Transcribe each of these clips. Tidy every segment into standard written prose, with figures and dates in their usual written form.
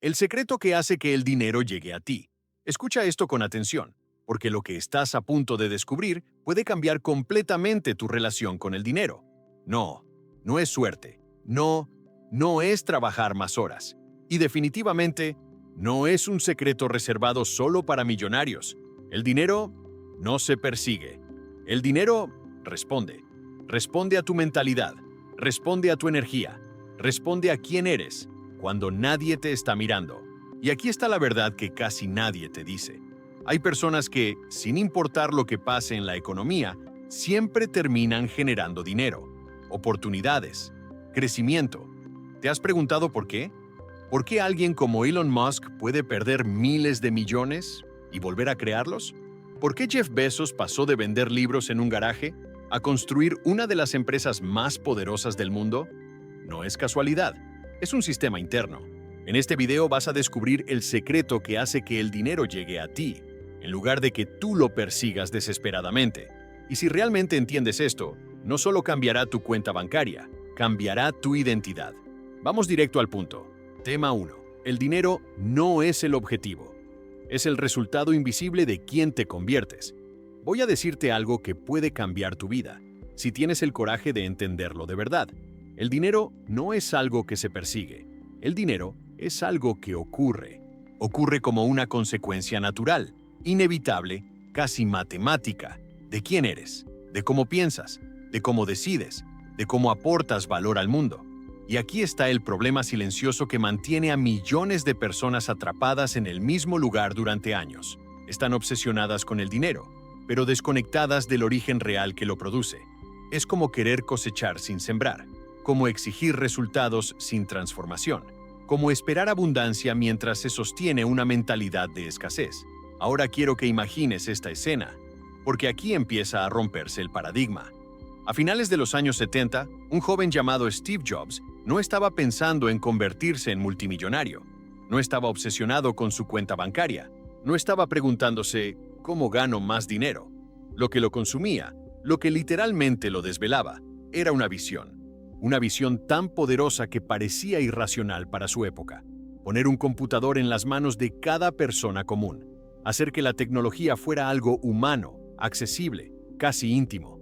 El secreto que hace que el dinero llegue a ti. Escucha esto con atención, porque lo que estás a punto de descubrir puede cambiar completamente tu relación con el dinero. No, no es suerte. No, no es trabajar más horas. Y definitivamente, no es un secreto reservado solo para millonarios. El dinero no se persigue. El dinero responde. Responde a tu mentalidad. Responde a tu energía. Responde a quién eres cuando nadie te está mirando. Y aquí está la verdad que casi nadie te dice. Hay personas que, sin importar lo que pase en la economía, siempre terminan generando dinero, oportunidades, crecimiento. ¿Te has preguntado por qué? ¿Por qué alguien como Elon Musk puede perder miles de millones y volver a crearlos? ¿Por qué Jeff Bezos pasó de vender libros en un garaje a construir una de las empresas más poderosas del mundo? No es casualidad, es un sistema interno. En este video vas a descubrir el secreto que hace que el dinero llegue a ti, en lugar de que tú lo persigas desesperadamente. Y si realmente entiendes esto, no solo cambiará tu cuenta bancaria, cambiará tu identidad. Vamos directo al punto. Tema 1. El dinero no es el objetivo. Es el resultado invisible de quién te conviertes. Voy a decirte algo que puede cambiar tu vida, si tienes el coraje de entenderlo de verdad. El dinero no es algo que se persigue. El dinero es algo que ocurre. Ocurre como una consecuencia natural, inevitable, casi matemática, de quién eres, de cómo piensas, de cómo decides, de cómo aportas valor al mundo. Y aquí está el problema silencioso que mantiene a millones de personas atrapadas en el mismo lugar durante años. Están obsesionadas con el dinero, pero desconectadas del origen real que lo produce. Es como querer cosechar sin sembrar, como exigir resultados sin transformación, como esperar abundancia mientras se sostiene una mentalidad de escasez. Ahora quiero que imagines esta escena, porque aquí empieza a romperse el paradigma. A finales de los años 70, un joven llamado Steve Jobs no estaba pensando en convertirse en multimillonario. No estaba obsesionado con su cuenta bancaria. No estaba preguntándose cómo gano más dinero. Lo que lo consumía, lo que literalmente lo desvelaba, era una visión. Una visión tan poderosa que parecía irracional para su época. Poner un computador en las manos de cada persona común. Hacer que la tecnología fuera algo humano, accesible, casi íntimo.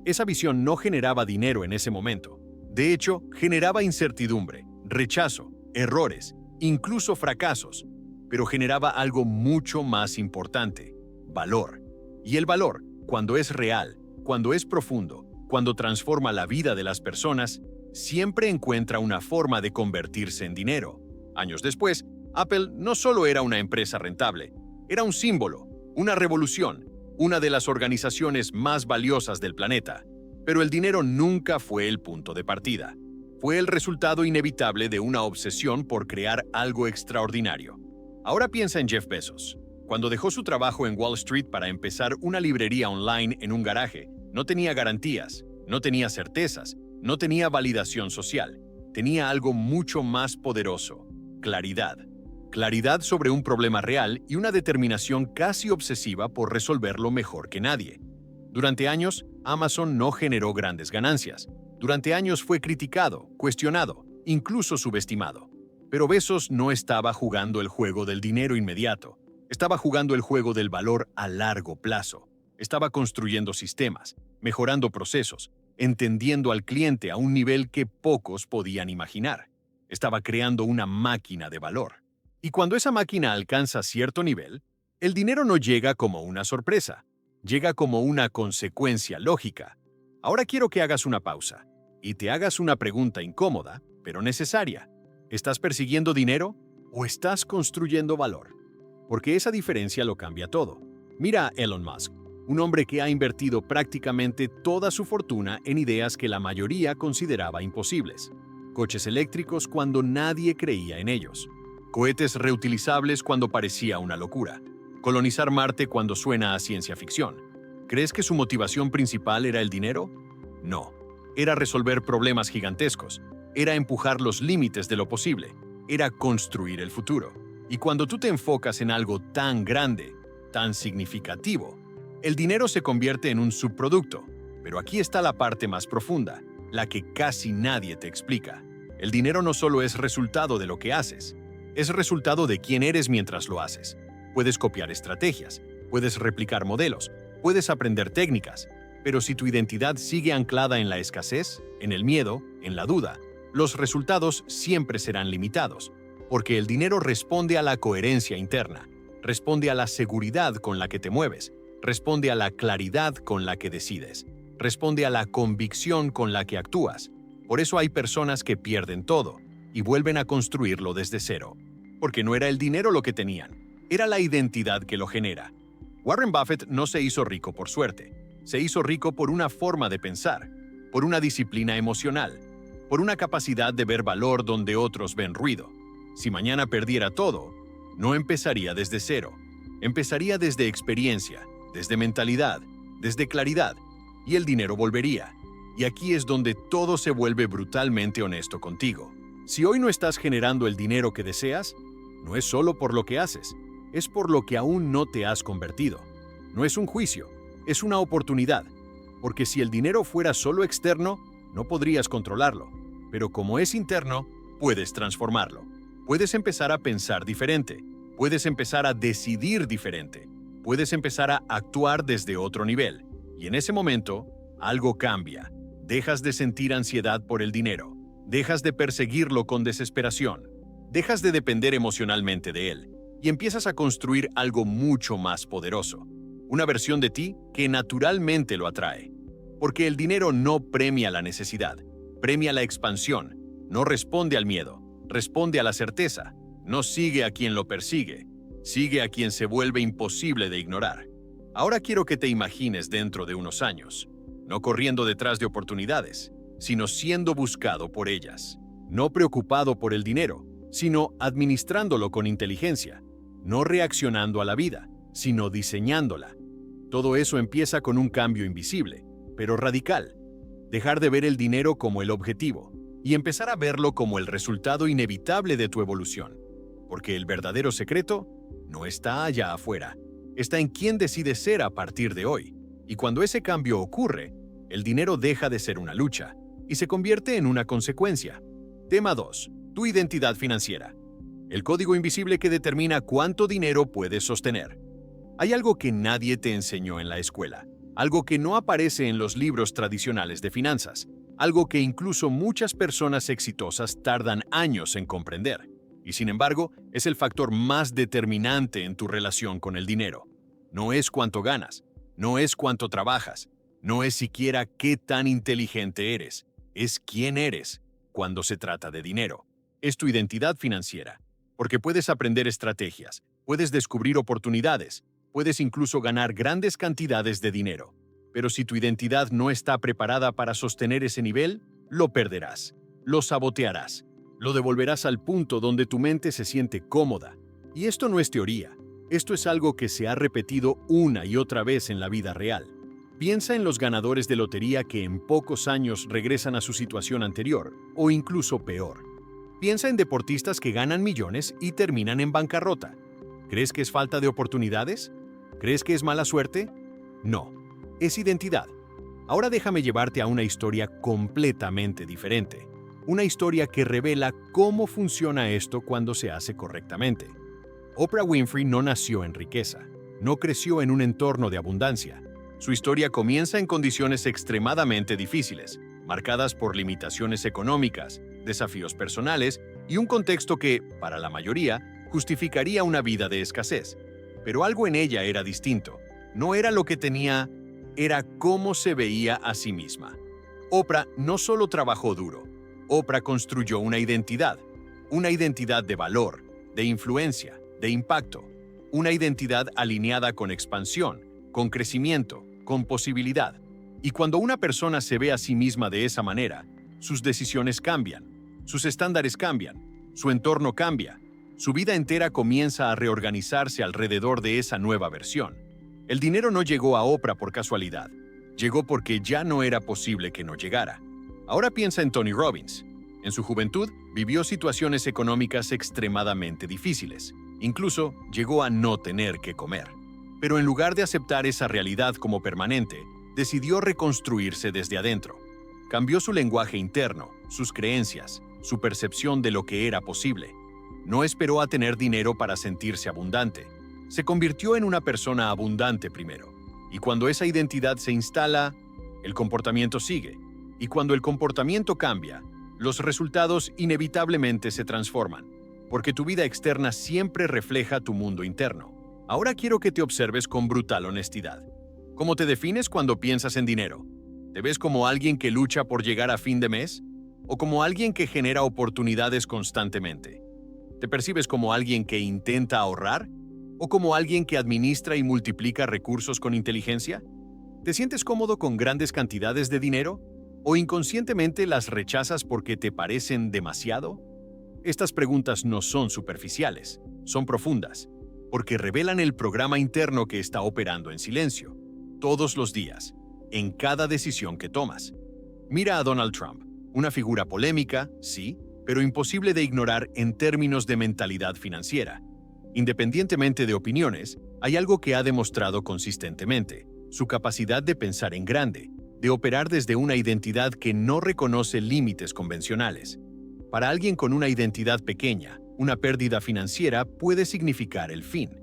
Esa visión no generaba dinero en ese momento. De hecho, generaba incertidumbre, rechazo, errores, incluso fracasos, pero generaba algo mucho más importante: valor. Y el valor, cuando es real, cuando es profundo, cuando transforma la vida de las personas, siempre encuentra una forma de convertirse en dinero. Años después, Apple no solo era una empresa rentable, era un símbolo, una revolución, una de las organizaciones más valiosas del planeta. Pero el dinero nunca fue el punto de partida. Fue el resultado inevitable de una obsesión por crear algo extraordinario. Ahora piensa en Jeff Bezos. Cuando dejó su trabajo en Wall Street para empezar una librería online en un garaje, no tenía garantías, no tenía certezas, no tenía validación social. Tenía algo mucho más poderoso: claridad. Claridad sobre un problema real y una determinación casi obsesiva por resolverlo mejor que nadie. Durante años, Amazon no generó grandes ganancias. Durante años fue criticado, cuestionado, incluso subestimado. Pero Bezos no estaba jugando el juego del dinero inmediato. Estaba jugando el juego del valor a largo plazo. Estaba construyendo sistemas, mejorando procesos, entendiendo al cliente a un nivel que pocos podían imaginar. Estaba creando una máquina de valor. Y cuando esa máquina alcanza cierto nivel, el dinero no llega como una sorpresa, llega como una consecuencia lógica. Ahora quiero que hagas una pausa y te hagas una pregunta incómoda, pero necesaria. ¿Estás persiguiendo dinero o estás construyendo valor? Porque esa diferencia lo cambia todo. Mira a Elon Musk, un hombre que ha invertido prácticamente toda su fortuna en ideas que la mayoría consideraba imposibles. Coches eléctricos cuando nadie creía en ellos. Cohetes reutilizables cuando parecía una locura. Colonizar Marte cuando suena a ciencia ficción. ¿Crees que su motivación principal era el dinero? No. Era resolver problemas gigantescos. Era empujar los límites de lo posible. Era construir el futuro. Y cuando tú te enfocas en algo tan grande, tan significativo, el dinero se convierte en un subproducto. Pero aquí está la parte más profunda, la que casi nadie te explica. El dinero no solo es resultado de lo que haces, Es resultado de quién eres mientras lo haces. Puedes copiar estrategias, puedes replicar modelos, puedes aprender técnicas, pero si tu identidad sigue anclada en la escasez, en el miedo, en la duda, los resultados siempre serán limitados, porque el dinero responde a la coherencia interna, responde a la seguridad con la que te mueves, responde a la claridad con la que decides, responde a la convicción con la que actúas. Por eso hay personas que pierden todo y vuelven a construirlo desde cero, porque no era el dinero lo que tenían, era la identidad que lo genera. Warren Buffett no se hizo rico por suerte, se hizo rico por una forma de pensar, por una disciplina emocional, por una capacidad de ver valor donde otros ven ruido. Si mañana perdiera todo, no empezaría desde cero, empezaría desde experiencia, desde mentalidad, desde claridad, y el dinero volvería. Y aquí es donde todo se vuelve brutalmente honesto contigo. Si hoy no estás generando el dinero que deseas, no es solo por lo que haces, es por lo que aún no te has convertido. No es un juicio, es una oportunidad, porque si el dinero fuera solo externo, no podrías controlarlo, pero como es interno, puedes transformarlo. Puedes empezar a pensar diferente, puedes empezar a decidir diferente, puedes empezar a actuar desde otro nivel, y en ese momento, algo cambia. Dejas de sentir ansiedad por el dinero, dejas de perseguirlo con desesperación, dejas de depender emocionalmente de él, y empiezas a construir algo mucho más poderoso, una versión de ti que naturalmente lo atrae. Porque el dinero no premia la necesidad, premia la expansión, no responde al miedo, responde a la certeza, no sigue a quien lo persigue, sigue a quien se vuelve imposible de ignorar. Ahora quiero que te imagines dentro de unos años, no corriendo detrás de oportunidades, sino siendo buscado por ellas, no preocupado por el dinero, sino administrándolo con inteligencia, no reaccionando a la vida, sino diseñándola. Todo eso empieza con un cambio invisible, pero radical. Dejar de ver el dinero como el objetivo y empezar a verlo como el resultado inevitable de tu evolución. Porque el verdadero secreto no está allá afuera, está en quién decides ser a partir de hoy. Y cuando ese cambio ocurre, el dinero deja de ser una lucha y se convierte en una consecuencia. Tema 2. Tu identidad financiera. El código invisible que determina cuánto dinero puedes sostener. Hay algo que nadie te enseñó en la escuela, algo que no aparece en los libros tradicionales de finanzas, algo que incluso muchas personas exitosas tardan años en comprender. Y sin embargo, es el factor más determinante en tu relación con el dinero. No es cuánto ganas, no es cuánto trabajas, no es siquiera qué tan inteligente eres, es quién eres cuando se trata de dinero. Es tu identidad financiera, porque puedes aprender estrategias, puedes descubrir oportunidades, puedes incluso ganar grandes cantidades de dinero. Pero si tu identidad no está preparada para sostener ese nivel, lo perderás, lo sabotearás, lo devolverás al punto donde tu mente se siente cómoda. Y esto no es teoría, esto es algo que se ha repetido una y otra vez en la vida real. Piensa en los ganadores de lotería que en pocos años regresan a su situación anterior, o incluso peor. Piensa en deportistas que ganan millones y terminan en bancarrota. ¿Crees que es falta de oportunidades? ¿Crees que es mala suerte? No, es identidad. Ahora déjame llevarte a una historia completamente diferente. Una historia que revela cómo funciona esto cuando se hace correctamente. Oprah Winfrey no nació en riqueza, no creció en un entorno de abundancia. Su historia comienza en condiciones extremadamente difíciles, marcadas por limitaciones económicas, desafíos personales y un contexto que, para la mayoría, justificaría una vida de escasez. Pero algo en ella era distinto. No era lo que tenía, era cómo se veía a sí misma. Oprah no solo trabajó duro, Oprah construyó una identidad de valor, de influencia, de impacto, una identidad alineada con expansión, con crecimiento, con posibilidad. Y cuando una persona se ve a sí misma de esa manera, sus decisiones cambian, sus estándares cambian, su entorno cambia, su vida entera comienza a reorganizarse alrededor de esa nueva versión. El dinero no llegó a Oprah por casualidad, llegó porque ya no era posible que no llegara. Ahora piensa en Tony Robbins. En su juventud vivió situaciones económicas extremadamente difíciles, incluso llegó a no tener que comer. Pero en lugar de aceptar esa realidad como permanente, decidió reconstruirse desde adentro. Cambió su lenguaje interno, sus creencias, su percepción de lo que era posible. No esperó a tener dinero para sentirse abundante. Se convirtió en una persona abundante primero. Y cuando esa identidad se instala, el comportamiento sigue. Y cuando el comportamiento cambia, los resultados inevitablemente se transforman, porque tu vida externa siempre refleja tu mundo interno. Ahora quiero que te observes con brutal honestidad. ¿Cómo te defines cuando piensas en dinero? ¿Te ves como alguien que lucha por llegar a fin de mes? ¿O como alguien que genera oportunidades constantemente? ¿Te percibes como alguien que intenta ahorrar? ¿O como alguien que administra y multiplica recursos con inteligencia? ¿Te sientes cómodo con grandes cantidades de dinero? ¿O inconscientemente las rechazas porque te parecen demasiado? Estas preguntas no son superficiales, son profundas, porque revelan el programa interno que está operando en silencio, todos los días, en cada decisión que tomas. Mira a Donald Trump, una figura polémica, sí, pero imposible de ignorar en términos de mentalidad financiera. Independientemente de opiniones, hay algo que ha demostrado consistentemente: su capacidad de pensar en grande, de operar desde una identidad que no reconoce límites convencionales. Para alguien con una identidad pequeña, una pérdida financiera puede significar el fin.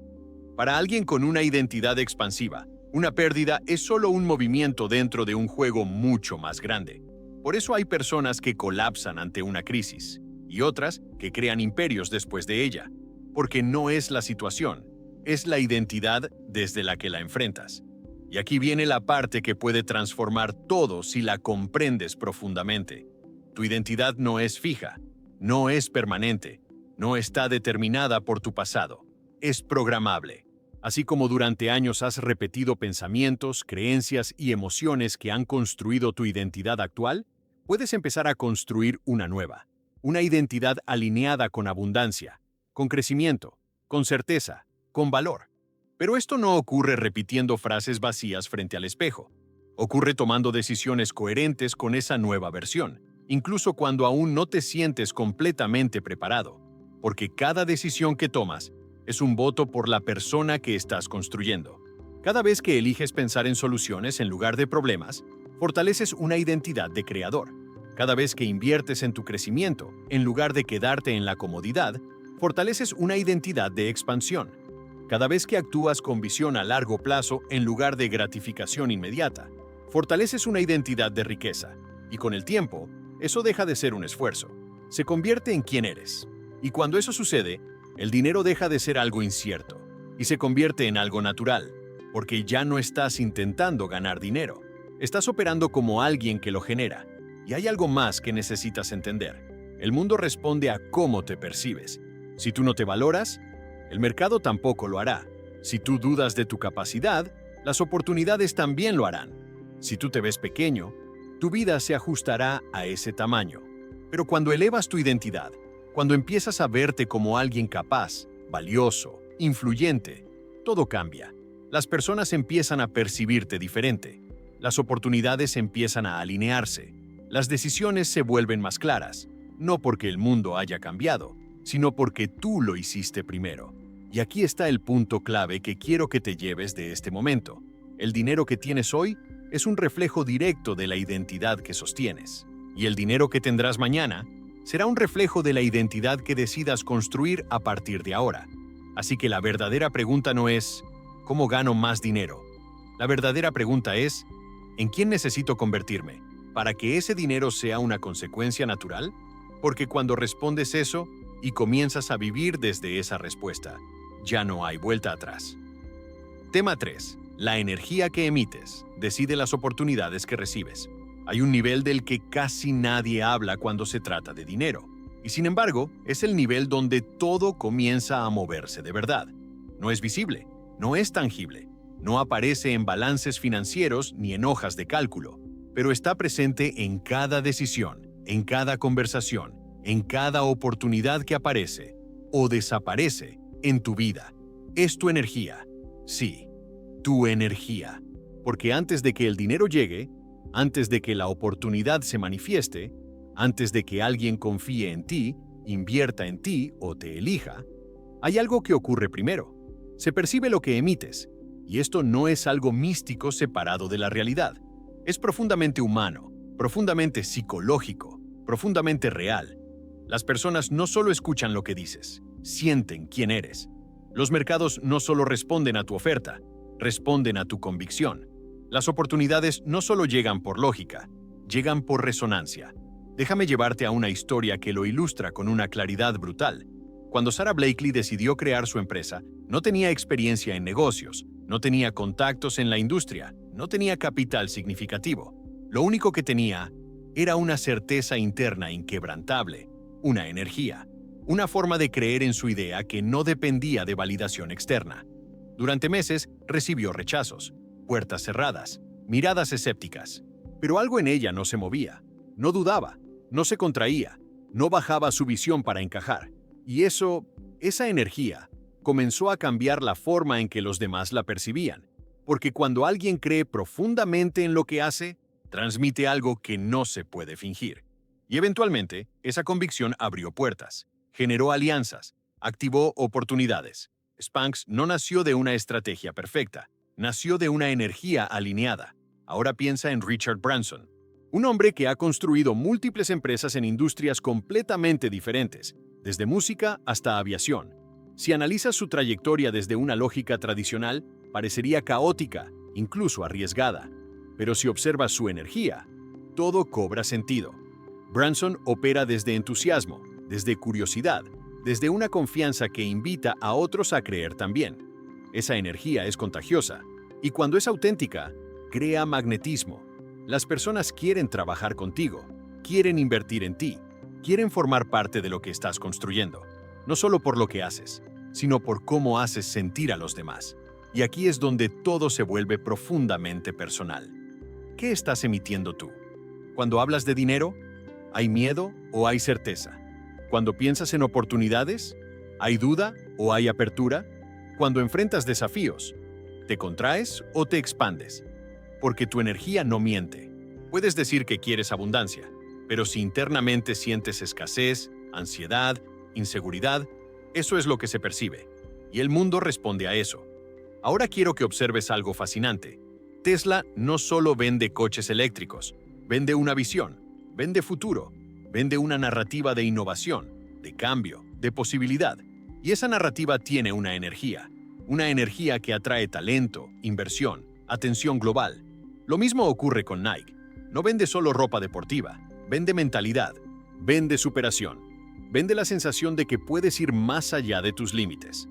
Para alguien con una identidad expansiva, una pérdida es solo un movimiento dentro de un juego mucho más grande. Por eso hay personas que colapsan ante una crisis y otras que crean imperios después de ella, porque no es la situación, es la identidad desde la que la enfrentas. Y aquí viene la parte que puede transformar todo si la comprendes profundamente. Tu identidad no es fija, no es permanente, no está determinada por tu pasado, es programable. Así como durante años has repetido pensamientos, creencias y emociones que han construido tu identidad actual, puedes empezar a construir una nueva, una identidad alineada con abundancia, con crecimiento, con certeza, con valor. Pero esto no ocurre repitiendo frases vacías frente al espejo. Ocurre tomando decisiones coherentes con esa nueva versión, incluso cuando aún no te sientes completamente preparado, porque cada decisión que tomas es un voto por la persona que estás construyendo. Cada vez que eliges pensar en soluciones en lugar de problemas, fortaleces una identidad de creador. Cada vez que inviertes en tu crecimiento, en lugar de quedarte en la comodidad, fortaleces una identidad de expansión. Cada vez que actúas con visión a largo plazo en lugar de gratificación inmediata, fortaleces una identidad de riqueza. Y con el tiempo, eso deja de ser un esfuerzo. Se convierte en quien eres. Y cuando eso sucede, el dinero deja de ser algo incierto y se convierte en algo natural, porque ya no estás intentando ganar dinero. Estás operando como alguien que lo genera. Y hay algo más que necesitas entender. El mundo responde a cómo te percibes. Si tú no te valoras, el mercado tampoco lo hará. Si tú dudas de tu capacidad, las oportunidades también lo harán. Si tú te ves pequeño, tu vida se ajustará a ese tamaño. Pero cuando elevas tu identidad, cuando empiezas a verte como alguien capaz, valioso, influyente, todo cambia. Las personas empiezan a percibirte diferente. Las oportunidades empiezan a alinearse. Las decisiones se vuelven más claras, no porque el mundo haya cambiado, sino porque tú lo hiciste primero. Y aquí está el punto clave que quiero que te lleves de este momento. El dinero que tienes hoy es un reflejo directo de la identidad que sostienes. Y el dinero que tendrás mañana será un reflejo de la identidad que decidas construir a partir de ahora. Así que la verdadera pregunta no es ¿cómo gano más dinero? La verdadera pregunta es ¿en quién necesito convertirme para que ese dinero sea una consecuencia natural? Porque cuando respondes eso y comienzas a vivir desde esa respuesta, ya no hay vuelta atrás. Tema 3. La energía que emites decide las oportunidades que recibes. Hay un nivel del que casi nadie habla cuando se trata de dinero. Y sin embargo, es el nivel donde todo comienza a moverse de verdad. No es visible, no es tangible, no aparece en balances financieros ni en hojas de cálculo, pero está presente en cada decisión, en cada conversación, en cada oportunidad que aparece o desaparece en tu vida. Es tu energía. Sí, tu energía. Porque antes de que el dinero llegue, antes de que la oportunidad se manifieste, antes de que alguien confíe en ti, invierta en ti o te elija, hay algo que ocurre primero. Se percibe lo que emites, y esto no es algo místico separado de la realidad. Es profundamente humano, profundamente psicológico, profundamente real. Las personas no solo escuchan lo que dices, sienten quién eres. Los mercados no solo responden a tu oferta, responden a tu convicción. Las oportunidades no solo llegan por lógica, llegan por resonancia. Déjame llevarte a una historia que lo ilustra con una claridad brutal. Cuando Sara Blakely decidió crear su empresa, no tenía experiencia en negocios, no tenía contactos en la industria, no tenía capital significativo. Lo único que tenía era una certeza interna inquebrantable, una energía, una forma de creer en su idea que no dependía de validación externa. Durante meses recibió rechazos, puertas cerradas, miradas escépticas, pero algo en ella no se movía, no dudaba, no se contraía, no bajaba su visión para encajar. Y esa energía, comenzó a cambiar la forma en que los demás la percibían, porque cuando alguien cree profundamente en lo que hace, transmite algo que no se puede fingir. Y eventualmente, esa convicción abrió puertas, generó alianzas, activó oportunidades. Spanx no nació de una estrategia perfecta, nació de una energía alineada. Ahora piensa en Richard Branson, un hombre que ha construido múltiples empresas en industrias completamente diferentes, desde música hasta aviación. Si analizas su trayectoria desde una lógica tradicional, parecería caótica, incluso arriesgada. Pero si observas su energía, todo cobra sentido. Branson opera desde entusiasmo, desde curiosidad, desde una confianza que invita a otros a creer también. Esa energía es contagiosa, y cuando es auténtica, crea magnetismo. Las personas quieren trabajar contigo, quieren invertir en ti, quieren formar parte de lo que estás construyendo, no solo por lo que haces, sino por cómo haces sentir a los demás. Y aquí es donde todo se vuelve profundamente personal. ¿Qué estás emitiendo tú? Cuando hablas de dinero, ¿hay miedo o hay certeza? Cuando piensas en oportunidades, ¿hay duda o hay apertura? Cuando enfrentas desafíos, ¿te contraes o te expandes? Porque tu energía no miente. Puedes decir que quieres abundancia, pero si internamente sientes escasez, ansiedad, inseguridad, eso es lo que se percibe. Y el mundo responde a eso. Ahora quiero que observes algo fascinante. Tesla no solo vende coches eléctricos, vende una visión, vende futuro, vende una narrativa de innovación, de cambio, de posibilidad. Y esa narrativa tiene una energía que atrae talento, inversión, atención global. Lo mismo ocurre con Nike. No vende solo ropa deportiva, vende mentalidad, vende superación, vende la sensación de que puedes ir más allá de tus límites.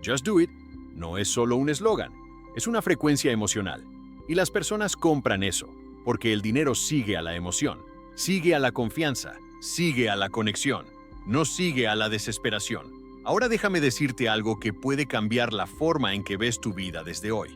Just Do It no es solo un eslogan, es una frecuencia emocional. Y las personas compran eso, porque el dinero sigue a la emoción, sigue a la confianza, sigue a la conexión, no sigue a la desesperación. Ahora déjame decirte algo que puede cambiar la forma en que ves tu vida desde hoy.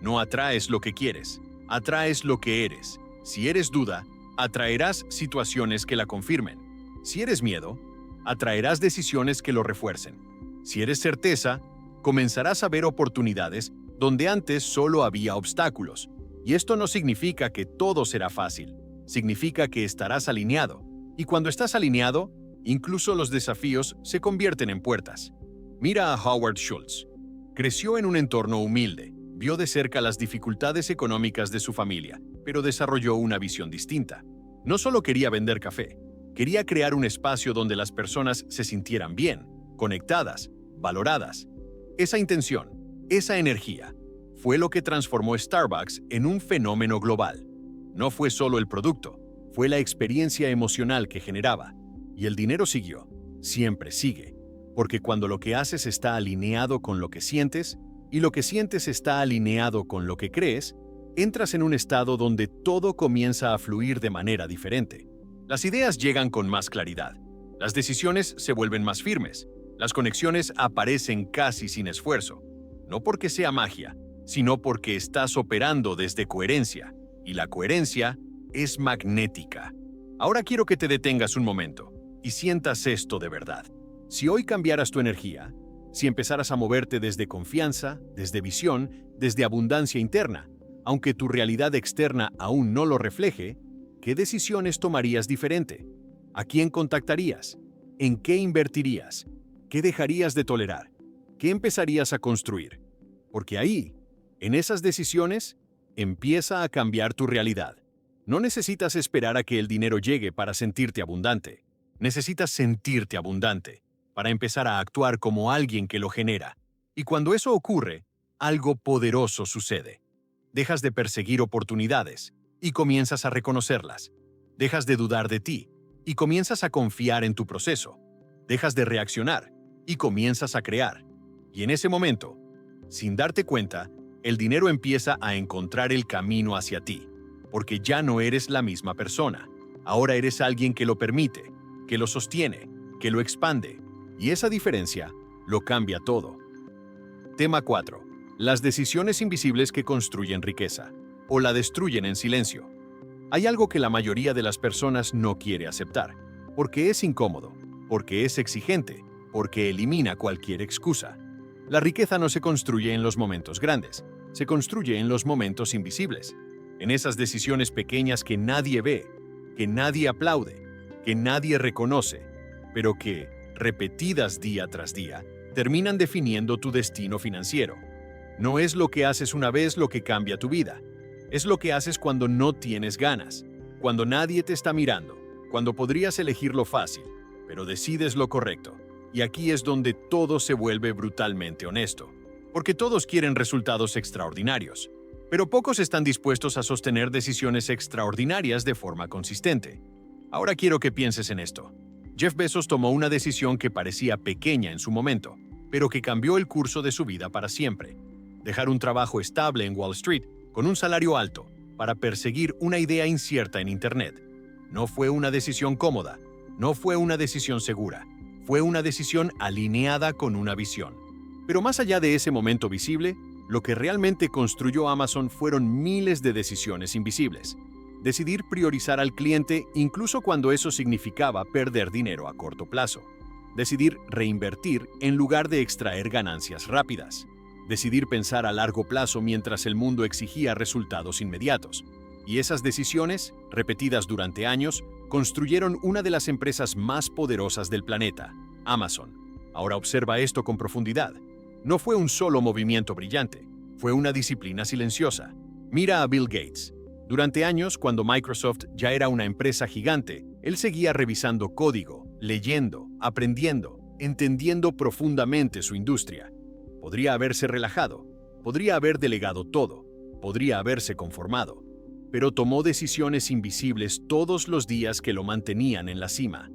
No atraes lo que quieres, atraes lo que eres. Si eres duda, atraerás situaciones que la confirmen. Si eres miedo, atraerás decisiones que lo refuercen. Si eres certeza, comenzarás a ver oportunidades donde antes solo había obstáculos. Y esto no significa que todo será fácil, significa que estarás alineado. Y cuando estás alineado, incluso los desafíos se convierten en puertas. Mira a Howard Schultz. Creció en un entorno humilde, vio de cerca las dificultades económicas de su familia, pero desarrolló una visión distinta. No solo quería vender café, quería crear un espacio donde las personas se sintieran bien, conectadas, valoradas. Esa intención, esa energía, fue lo que transformó Starbucks en un fenómeno global. No fue solo el producto, fue la experiencia emocional que generaba. Y el dinero siguió, siempre sigue, porque cuando lo que haces está alineado con lo que sientes, y lo que sientes está alineado con lo que crees, entras en un estado donde todo comienza a fluir de manera diferente. Las ideas llegan con más claridad, las decisiones se vuelven más firmes, las conexiones aparecen casi sin esfuerzo, no porque sea magia, sino porque estás operando desde coherencia, y la coherencia es magnética. Ahora quiero que te detengas un momento y sientas esto de verdad. Si hoy cambiaras tu energía, si empezaras a moverte desde confianza, desde visión, desde abundancia interna, aunque tu realidad externa aún no lo refleje, ¿qué decisiones tomarías diferente? ¿A quién contactarías? ¿En qué invertirías? ¿Qué dejarías de tolerar? ¿Qué empezarías a construir? Porque ahí, en esas decisiones, empieza a cambiar tu realidad. No necesitas esperar a que el dinero llegue para sentirte abundante. Necesitas sentirte abundante para empezar a actuar como alguien que lo genera. Y cuando eso ocurre, algo poderoso sucede. Dejas de perseguir oportunidades y comienzas a reconocerlas. Dejas de dudar de ti y comienzas a confiar en tu proceso. Dejas de reaccionar y comienzas a crear. Y en ese momento, sin darte cuenta, el dinero empieza a encontrar el camino hacia ti, porque ya no eres la misma persona. Ahora eres alguien que lo permite, que lo sostiene, que lo expande, y esa diferencia lo cambia todo. Tema 4. Las decisiones invisibles que construyen riqueza, o la destruyen en silencio. Hay algo que la mayoría de las personas no quiere aceptar, porque es incómodo, porque es exigente, porque elimina cualquier excusa. La riqueza no se construye en los momentos grandes, se construye en los momentos invisibles, en esas decisiones pequeñas que nadie ve, que nadie aplaude, que nadie reconoce, pero que, repetidas día tras día, terminan definiendo tu destino financiero. No es lo que haces una vez lo que cambia tu vida, es lo que haces cuando no tienes ganas, cuando nadie te está mirando, cuando podrías elegir lo fácil, pero decides lo correcto. Y aquí es donde todo se vuelve brutalmente honesto, porque todos quieren resultados extraordinarios, pero pocos están dispuestos a sostener decisiones extraordinarias de forma consistente. Ahora quiero que pienses en esto. Jeff Bezos tomó una decisión que parecía pequeña en su momento, pero que cambió el curso de su vida para siempre. Dejar un trabajo estable en Wall Street, con un salario alto, para perseguir una idea incierta en Internet. No fue una decisión cómoda, no fue una decisión segura. Fue una decisión alineada con una visión. Pero más allá de ese momento visible, lo que realmente construyó Amazon fueron miles de decisiones invisibles. Decidir priorizar al cliente incluso cuando eso significaba perder dinero a corto plazo. Decidir reinvertir en lugar de extraer ganancias rápidas. Decidir pensar a largo plazo mientras el mundo exigía resultados inmediatos. Y esas decisiones, repetidas durante años, construyeron una de las empresas más poderosas del planeta, Amazon. Ahora observa esto con profundidad. No fue un solo movimiento brillante, fue una disciplina silenciosa. Mira a Bill Gates. Durante años, cuando Microsoft ya era una empresa gigante, él seguía revisando código, leyendo, aprendiendo, entendiendo profundamente su industria. Podría haberse relajado, podría haber delegado todo, podría haberse conformado, pero tomó decisiones invisibles todos los días que lo mantenían en la cima.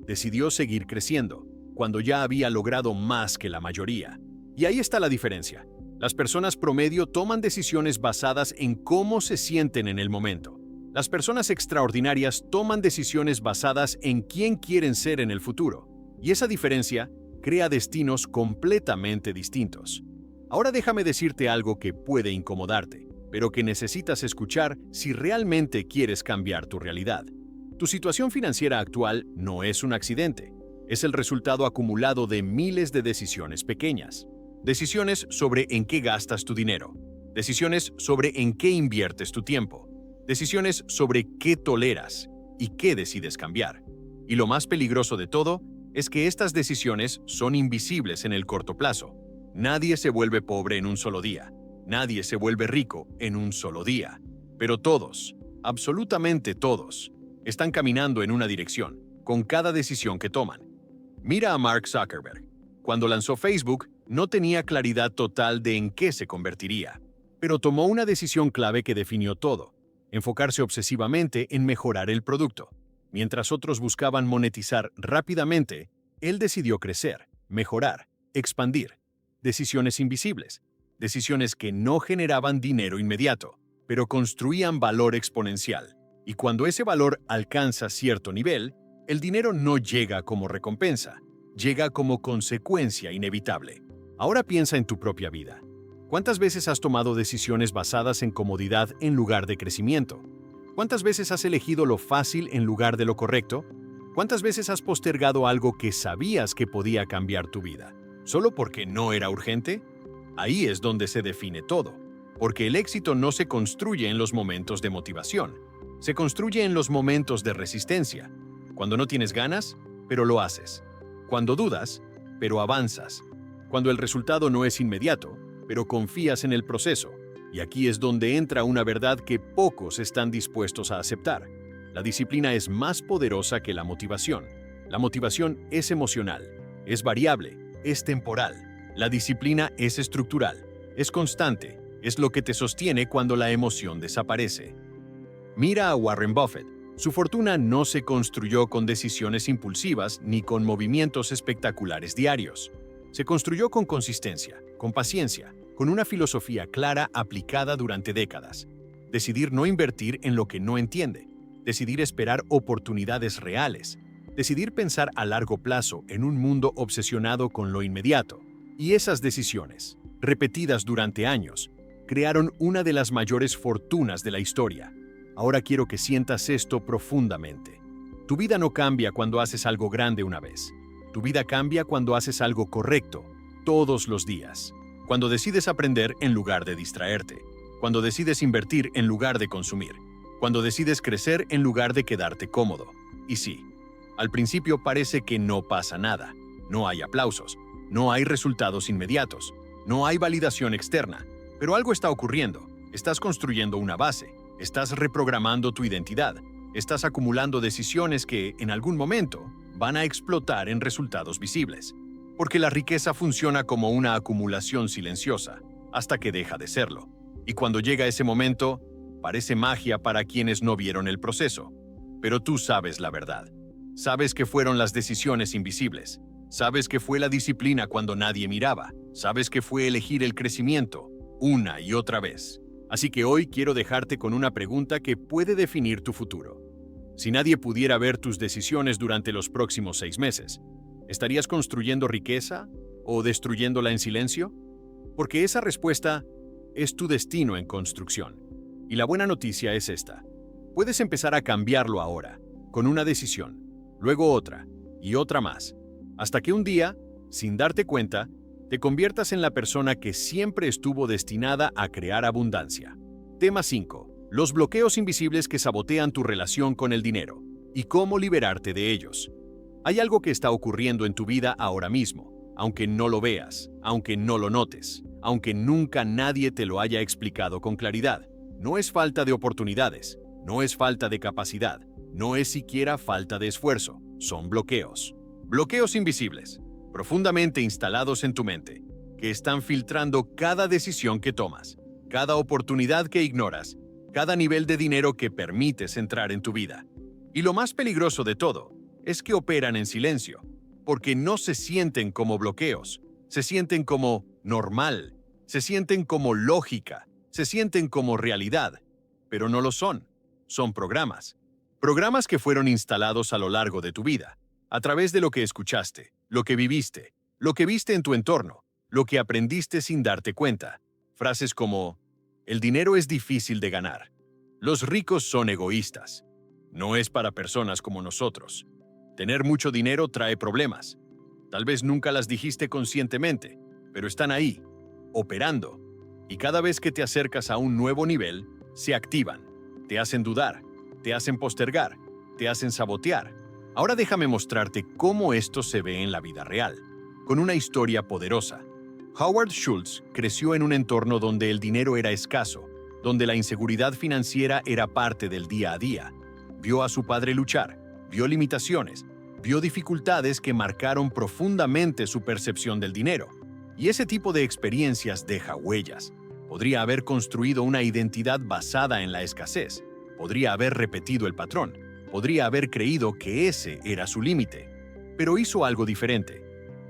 Decidió seguir creciendo, cuando ya había logrado más que la mayoría. Y ahí está la diferencia. Las personas promedio toman decisiones basadas en cómo se sienten en el momento. Las personas extraordinarias toman decisiones basadas en quién quieren ser en el futuro. Y esa diferencia crea destinos completamente distintos. Ahora déjame decirte algo que puede incomodarte, pero que necesitas escuchar si realmente quieres cambiar tu realidad. Tu situación financiera actual no es un accidente, es el resultado acumulado de miles de decisiones pequeñas. Decisiones sobre en qué gastas tu dinero, decisiones sobre en qué inviertes tu tiempo, decisiones sobre qué toleras y qué decides cambiar. Y lo más peligroso de todo es que estas decisiones son invisibles en el corto plazo. Nadie se vuelve pobre en un solo día. Nadie se vuelve rico en un solo día. Pero todos, absolutamente todos, están caminando en una dirección, con cada decisión que toman. Mira a Mark Zuckerberg. Cuando lanzó Facebook, no tenía claridad total de en qué se convertiría, pero tomó una decisión clave que definió todo: enfocarse obsesivamente en mejorar el producto. Mientras otros buscaban monetizar rápidamente, él decidió crecer, mejorar, expandir. Decisiones invisibles, decisiones que no generaban dinero inmediato, pero construían valor exponencial. Y cuando ese valor alcanza cierto nivel, el dinero no llega como recompensa, llega como consecuencia inevitable. Ahora piensa en tu propia vida. ¿Cuántas veces has tomado decisiones basadas en comodidad en lugar de crecimiento? ¿Cuántas veces has elegido lo fácil en lugar de lo correcto? ¿Cuántas veces has postergado algo que sabías que podía cambiar tu vida, solo porque no era urgente? Ahí es donde se define todo, porque el éxito no se construye en los momentos de motivación, se construye en los momentos de resistencia. Cuando no tienes ganas, pero lo haces. Cuando dudas, pero avanzas. Cuando el resultado no es inmediato, pero confías en el proceso. Y aquí es donde entra una verdad que pocos están dispuestos a aceptar. La disciplina es más poderosa que la motivación. La motivación es emocional, es variable, es temporal. La disciplina es estructural, es constante, es lo que te sostiene cuando la emoción desaparece. Mira a Warren Buffett. Su fortuna no se construyó con decisiones impulsivas ni con movimientos espectaculares diarios. Se construyó con consistencia, con paciencia, con una filosofía clara aplicada durante décadas. Decidir no invertir en lo que no entiende. Decidir esperar oportunidades reales. Decidir pensar a largo plazo en un mundo obsesionado con lo inmediato. Y esas decisiones, repetidas durante años, crearon una de las mayores fortunas de la historia. Ahora quiero que sientas esto profundamente. Tu vida no cambia cuando haces algo grande una vez. Tu vida cambia cuando haces algo correcto, todos los días. Cuando decides aprender en lugar de distraerte. Cuando decides invertir en lugar de consumir. Cuando decides crecer en lugar de quedarte cómodo. Y sí, al principio parece que no pasa nada. No hay aplausos. No hay resultados inmediatos. No hay validación externa. Pero algo está ocurriendo. Estás construyendo una base. Estás reprogramando tu identidad. Estás acumulando decisiones que, en algún momento, van a explotar en resultados visibles. Porque la riqueza funciona como una acumulación silenciosa, hasta que deja de serlo. Y cuando llega ese momento, parece magia para quienes no vieron el proceso. Pero tú sabes la verdad. Sabes que fueron las decisiones invisibles. Sabes que fue la disciplina cuando nadie miraba. Sabes que fue elegir el crecimiento, una y otra vez. Así que hoy quiero dejarte con una pregunta que puede definir tu futuro. Si nadie pudiera ver tus decisiones durante los próximos 6 meses, ¿estarías construyendo riqueza o destruyéndola en silencio? Porque esa respuesta es tu destino en construcción. Y la buena noticia es esta. Puedes empezar a cambiarlo ahora, con una decisión, luego otra y otra más, hasta que un día, sin darte cuenta, te conviertas en la persona que siempre estuvo destinada a crear abundancia. Tema 5. Los bloqueos invisibles que sabotean tu relación con el dinero y cómo liberarte de ellos. Hay algo que está ocurriendo en tu vida ahora mismo, aunque no lo veas, aunque no lo notes, aunque nunca nadie te lo haya explicado con claridad. No es falta de oportunidades, no es falta de capacidad, no es siquiera falta de esfuerzo, son bloqueos. Bloqueos invisibles, profundamente instalados en tu mente, que están filtrando cada decisión que tomas, cada oportunidad que ignoras, cada nivel de dinero que permites entrar en tu vida. Y lo más peligroso de todo es que operan en silencio, porque no se sienten como bloqueos, se sienten como normal, se sienten como lógica, se sienten como realidad, pero no lo son, son programas. Programas que fueron instalados a lo largo de tu vida, a través de lo que escuchaste, lo que viviste, lo que viste en tu entorno, lo que aprendiste sin darte cuenta. Frases como, el dinero es difícil de ganar, los ricos son egoístas, no es para personas como nosotros, tener mucho dinero trae problemas. Tal vez nunca las dijiste conscientemente, pero están ahí, operando, y cada vez que te acercas a un nuevo nivel, se activan, te hacen dudar, te hacen postergar, te hacen sabotear. Ahora déjame mostrarte cómo esto se ve en la vida real, con una historia poderosa. Howard Schultz creció en un entorno donde el dinero era escaso, donde la inseguridad financiera era parte del día a día. Vio a su padre luchar, vio limitaciones, vio dificultades que marcaron profundamente su percepción del dinero. Y ese tipo de experiencias deja huellas. Podría haber construido una identidad basada en la escasez, podría haber repetido el patrón, podría haber creído que ese era su límite, pero hizo algo diferente.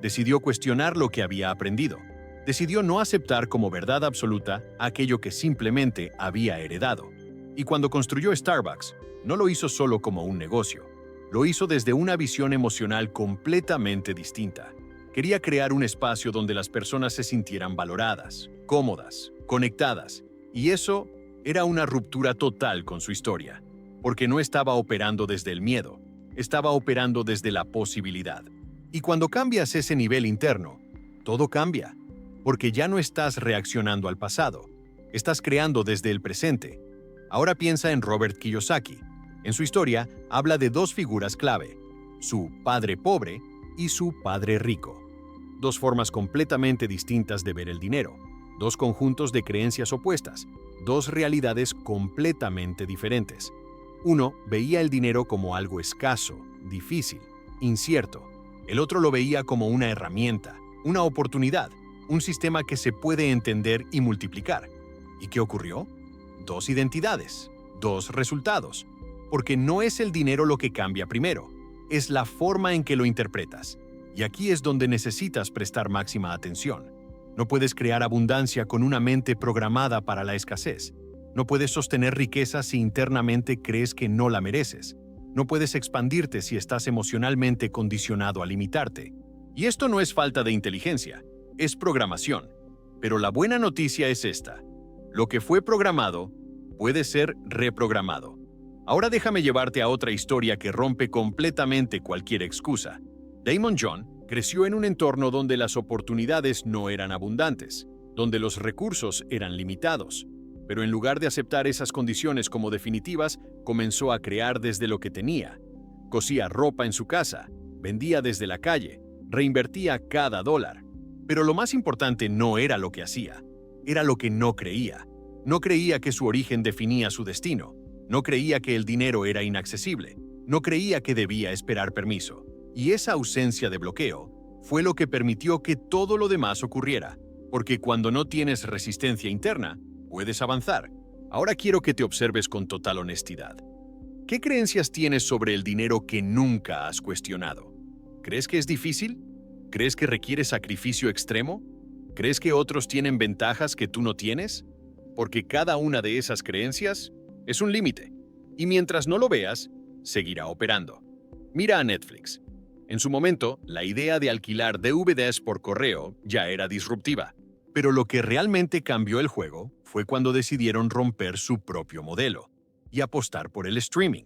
Decidió cuestionar lo que había aprendido. Decidió no aceptar como verdad absoluta aquello que simplemente había heredado. Y cuando construyó Starbucks, no lo hizo solo como un negocio. Lo hizo desde una visión emocional completamente distinta. Quería crear un espacio donde las personas se sintieran valoradas, cómodas, conectadas. Y eso era una ruptura total con su historia. Porque no estaba operando desde el miedo, estaba operando desde la posibilidad. Y cuando cambias ese nivel interno, todo cambia, porque ya no estás reaccionando al pasado, estás creando desde el presente. Ahora piensa en Robert Kiyosaki. En su historia habla de 2 figuras clave, su padre pobre y su padre rico. 2 formas completamente distintas de ver el dinero, 2 conjuntos de creencias opuestas, 2 realidades completamente diferentes. Uno veía el dinero como algo escaso, difícil, incierto. El otro lo veía como una herramienta, una oportunidad, un sistema que se puede entender y multiplicar. ¿Y qué ocurrió? Dos identidades, dos resultados. Porque no es el dinero lo que cambia primero, es la forma en que lo interpretas. Y aquí es donde necesitas prestar máxima atención. No puedes crear abundancia con una mente programada para la escasez. No puedes sostener riqueza si internamente crees que no la mereces. No puedes expandirte si estás emocionalmente condicionado a limitarte. Y esto no es falta de inteligencia, es programación. Pero la buena noticia es esta. Lo que fue programado puede ser reprogramado. Ahora déjame llevarte a otra historia que rompe completamente cualquier excusa. Damon John creció en un entorno donde las oportunidades no eran abundantes, donde los recursos eran limitados. Pero en lugar de aceptar esas condiciones como definitivas, comenzó a crear desde lo que tenía. Cosía ropa en su casa, vendía desde la calle, reinvertía cada dólar. Pero lo más importante no era lo que hacía, era lo que no creía. No creía que su origen definía su destino. No creía que el dinero era inaccesible. No creía que debía esperar permiso. Y esa ausencia de bloqueo fue lo que permitió que todo lo demás ocurriera. Porque cuando no tienes resistencia interna, puedes avanzar. Ahora quiero que te observes con total honestidad. ¿Qué creencias tienes sobre el dinero que nunca has cuestionado? ¿Crees que es difícil? ¿Crees que requiere sacrificio extremo? ¿Crees que otros tienen ventajas que tú no tienes? Porque cada una de esas creencias es un límite, y mientras no lo veas, seguirá operando. Mira a Netflix. En su momento, la idea de alquilar DVDs por correo ya era disruptiva, pero lo que realmente cambió el juego fue cuando decidieron romper su propio modelo y apostar por el streaming.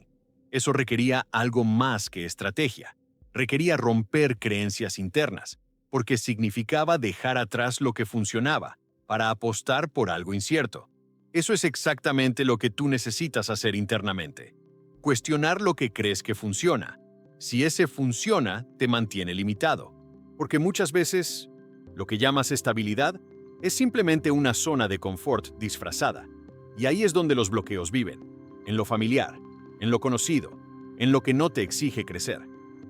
Eso requería algo más que estrategia. Requería romper creencias internas, porque significaba dejar atrás lo que funcionaba para apostar por algo incierto. Eso es exactamente lo que tú necesitas hacer internamente. Cuestionar lo que crees que funciona. Si ese funciona, te mantiene limitado. Porque muchas veces, lo que llamas estabilidad es simplemente una zona de confort disfrazada. Y ahí es donde los bloqueos viven. En lo familiar, en lo conocido, en lo que no te exige crecer.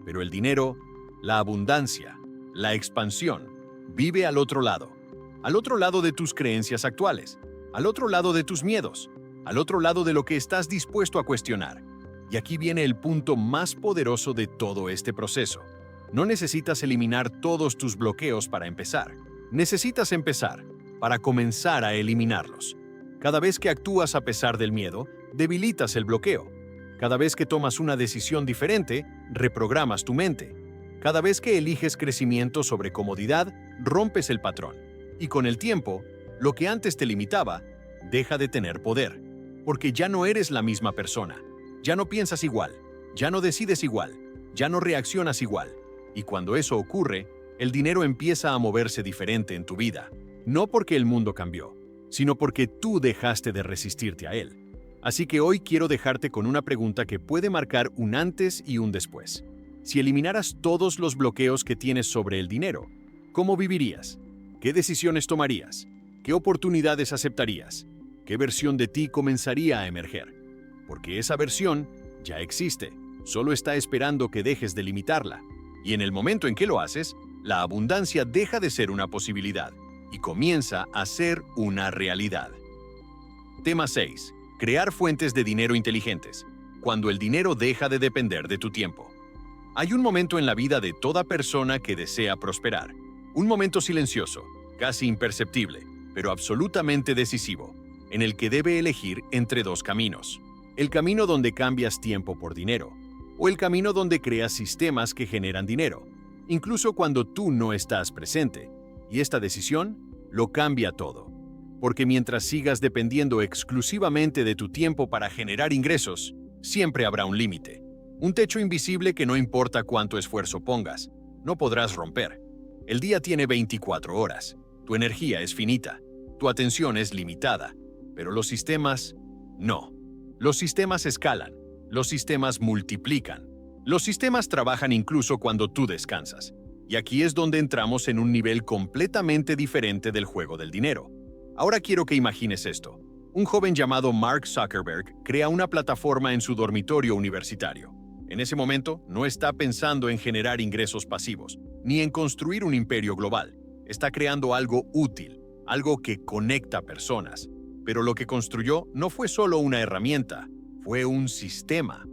Pero el dinero, la abundancia, la expansión, vive al otro lado de tus creencias actuales. Al otro lado de tus miedos, al otro lado de lo que estás dispuesto a cuestionar. Y aquí viene el punto más poderoso de todo este proceso. No necesitas eliminar todos tus bloqueos para empezar. Necesitas empezar para comenzar a eliminarlos. Cada vez que actúas a pesar del miedo, debilitas el bloqueo. Cada vez que tomas una decisión diferente, reprogramas tu mente. Cada vez que eliges crecimiento sobre comodidad, rompes el patrón. Y con el tiempo, lo que antes te limitaba, deja de tener poder, porque ya no eres la misma persona, ya no piensas igual, ya no decides igual, ya no reaccionas igual. Y cuando eso ocurre, el dinero empieza a moverse diferente en tu vida, no porque el mundo cambió, sino porque tú dejaste de resistirte a él. Así que hoy quiero dejarte con una pregunta que puede marcar un antes y un después. Si eliminaras todos los bloqueos que tienes sobre el dinero, ¿cómo vivirías? ¿Qué decisiones tomarías? ¿Qué oportunidades aceptarías? ¿Qué versión de ti comenzaría a emerger? Porque esa versión ya existe, solo está esperando que dejes de limitarla. Y en el momento en que lo haces, la abundancia deja de ser una posibilidad y comienza a ser una realidad. Tema 6. Crear fuentes de dinero inteligentes. Cuando el dinero deja de depender de tu tiempo. Hay un momento en la vida de toda persona que desea prosperar. Un momento silencioso, casi imperceptible, pero absolutamente decisivo, en el que debe elegir entre dos caminos. El camino donde cambias tiempo por dinero, o el camino donde creas sistemas que generan dinero, incluso cuando tú no estás presente. Y esta decisión lo cambia todo. Porque mientras sigas dependiendo exclusivamente de tu tiempo para generar ingresos, siempre habrá un límite. Un techo invisible que no importa cuánto esfuerzo pongas, no podrás romper. El día tiene 24 horas. Tu energía es finita, tu atención es limitada, pero los sistemas, no. Los sistemas escalan, los sistemas multiplican, los sistemas trabajan incluso cuando tú descansas. Y aquí es donde entramos en un nivel completamente diferente del juego del dinero. Ahora quiero que imagines esto. Un joven llamado Mark Zuckerberg crea una plataforma en su dormitorio universitario. En ese momento, no está pensando en generar ingresos pasivos, ni en construir un imperio global. Está creando algo útil, algo que conecta personas. Pero lo que construyó no fue solo una herramienta, fue un sistema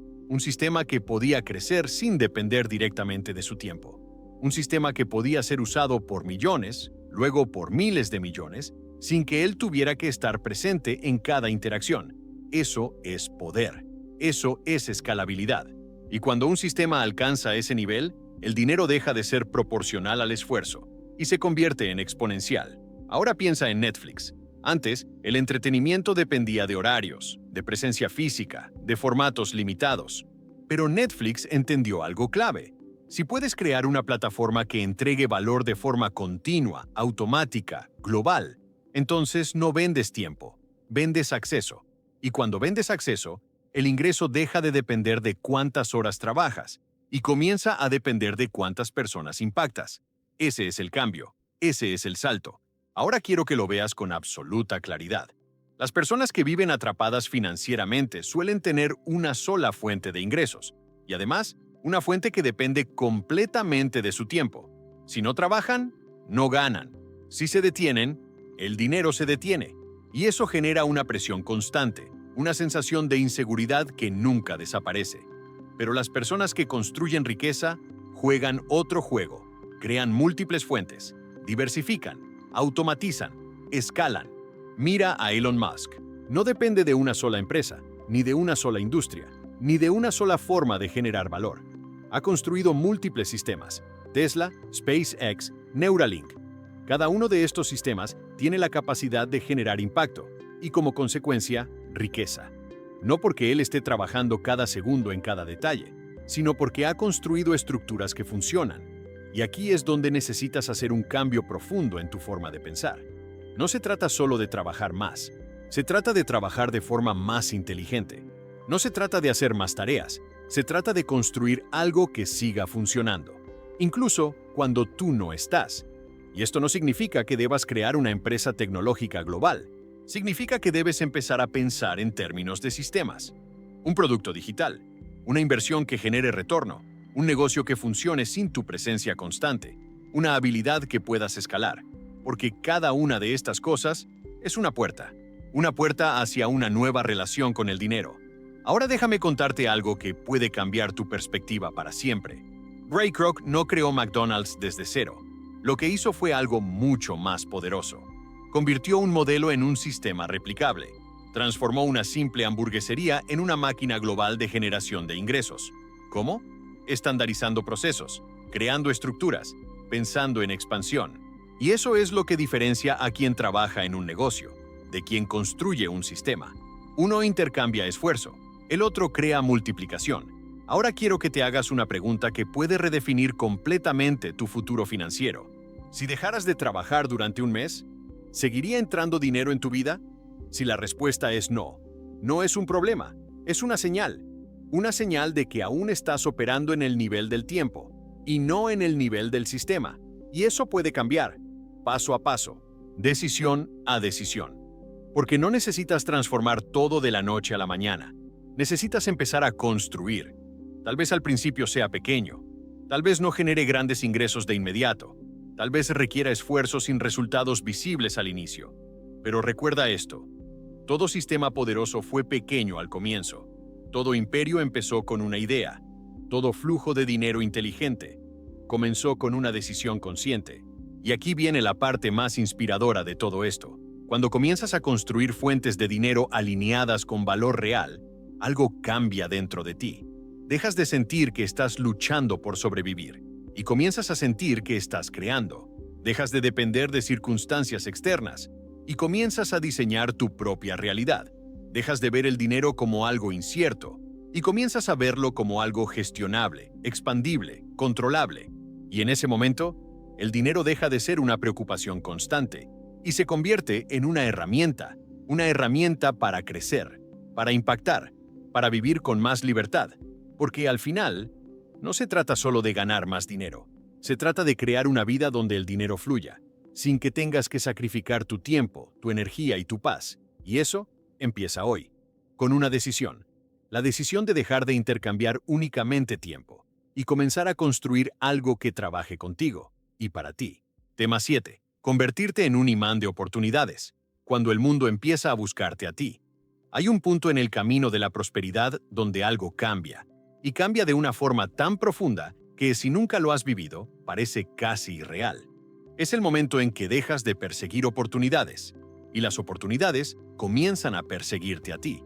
que podía crecer sin depender directamente de su tiempo. Un sistema que podía ser usado por millones, luego por miles de millones, sin que él tuviera que estar presente en cada interacción. Eso es poder. Eso es escalabilidad. Y cuando un sistema alcanza ese nivel, el dinero deja de ser proporcional al esfuerzo y se convierte en exponencial. Ahora piensa en Netflix. Antes, el entretenimiento dependía de horarios, de presencia física, de formatos limitados. Pero Netflix entendió algo clave. Si puedes crear una plataforma que entregue valor de forma continua, automática, global, entonces no vendes tiempo, vendes acceso. Y cuando vendes acceso, el ingreso deja de depender de cuántas horas trabajas y comienza a depender de cuántas personas impactas. Ese es el cambio, ese es el salto. Ahora quiero que lo veas con absoluta claridad. Las personas que viven atrapadas financieramente suelen tener una sola fuente de ingresos y además una fuente que depende completamente de su tiempo. Si no trabajan, no ganan. Si se detienen, el dinero se detiene y eso genera una presión constante, una sensación de inseguridad que nunca desaparece. Pero las personas que construyen riqueza juegan otro juego, crean múltiples fuentes, diversifican, automatizan, escalan. Mira a Elon Musk. No depende de una sola empresa, ni de una sola industria, ni de una sola forma de generar valor. Ha construido múltiples sistemas: Tesla, SpaceX, Neuralink. Cada uno de estos sistemas tiene la capacidad de generar impacto y, como consecuencia, riqueza. No porque él esté trabajando cada segundo en cada detalle, sino porque ha construido estructuras que funcionan. Y aquí es donde necesitas hacer un cambio profundo en tu forma de pensar. No se trata solo de trabajar más, se trata de trabajar de forma más inteligente. No se trata de hacer más tareas, se trata de construir algo que siga funcionando, incluso cuando tú no estás. Y esto no significa que debas crear una empresa tecnológica global. Significa que debes empezar a pensar en términos de sistemas. Un producto digital, una inversión que genere retorno, un negocio que funcione sin tu presencia constante, una habilidad que puedas escalar, porque cada una de estas cosas es una puerta hacia una nueva relación con el dinero. Ahora déjame contarte algo que puede cambiar tu perspectiva para siempre. Ray Kroc no creó McDonald's desde cero. Lo que hizo fue algo mucho más poderoso. Convirtió un modelo en un sistema replicable. Transformó una simple hamburguesería en una máquina global de generación de ingresos. ¿Cómo? Estandarizando procesos, creando estructuras, pensando en expansión. Y eso es lo que diferencia a quien trabaja en un negocio, de quien construye un sistema. Uno intercambia esfuerzo, el otro crea multiplicación. Ahora quiero que te hagas una pregunta que puede redefinir completamente tu futuro financiero. Si dejaras de trabajar durante un mes, ¿seguiría entrando dinero en tu vida? Si la respuesta es no, no es un problema, es una señal de que aún estás operando en el nivel del tiempo y no en el nivel del sistema. Y eso puede cambiar, paso a paso, decisión a decisión. Porque no necesitas transformar todo de la noche a la mañana. Necesitas empezar a construir. Tal vez al principio sea pequeño, tal vez no genere grandes ingresos de inmediato, tal vez requiera esfuerzos sin resultados visibles al inicio. Pero recuerda esto, todo sistema poderoso fue pequeño al comienzo, todo imperio empezó con una idea, todo flujo de dinero inteligente comenzó con una decisión consciente. Y aquí viene la parte más inspiradora de todo esto. Cuando comienzas a construir fuentes de dinero alineadas con valor real, algo cambia dentro de ti. Dejas de sentir que estás luchando por sobrevivir y comienzas a sentir que estás creando. Dejas de depender de circunstancias externas y comienzas a diseñar tu propia realidad. Dejas de ver el dinero como algo incierto y comienzas a verlo como algo gestionable, expandible, controlable. Y en ese momento, el dinero deja de ser una preocupación constante y se convierte en una herramienta para crecer, para impactar, para vivir con más libertad. Porque al final, no se trata solo de ganar más dinero. Se trata de crear una vida donde el dinero fluya, sin que tengas que sacrificar tu tiempo, tu energía y tu paz. Y eso empieza hoy, con una decisión. La decisión de dejar de intercambiar únicamente tiempo y comenzar a construir algo que trabaje contigo y para ti. Tema 7. Convertirte en un imán de oportunidades. Cuando el mundo empieza a buscarte a ti. Hay un punto en el camino de la prosperidad donde algo cambia, y cambia de una forma tan profunda que si nunca lo has vivido, parece casi irreal. Es el momento en que dejas de perseguir oportunidades, y las oportunidades comienzan a perseguirte a ti.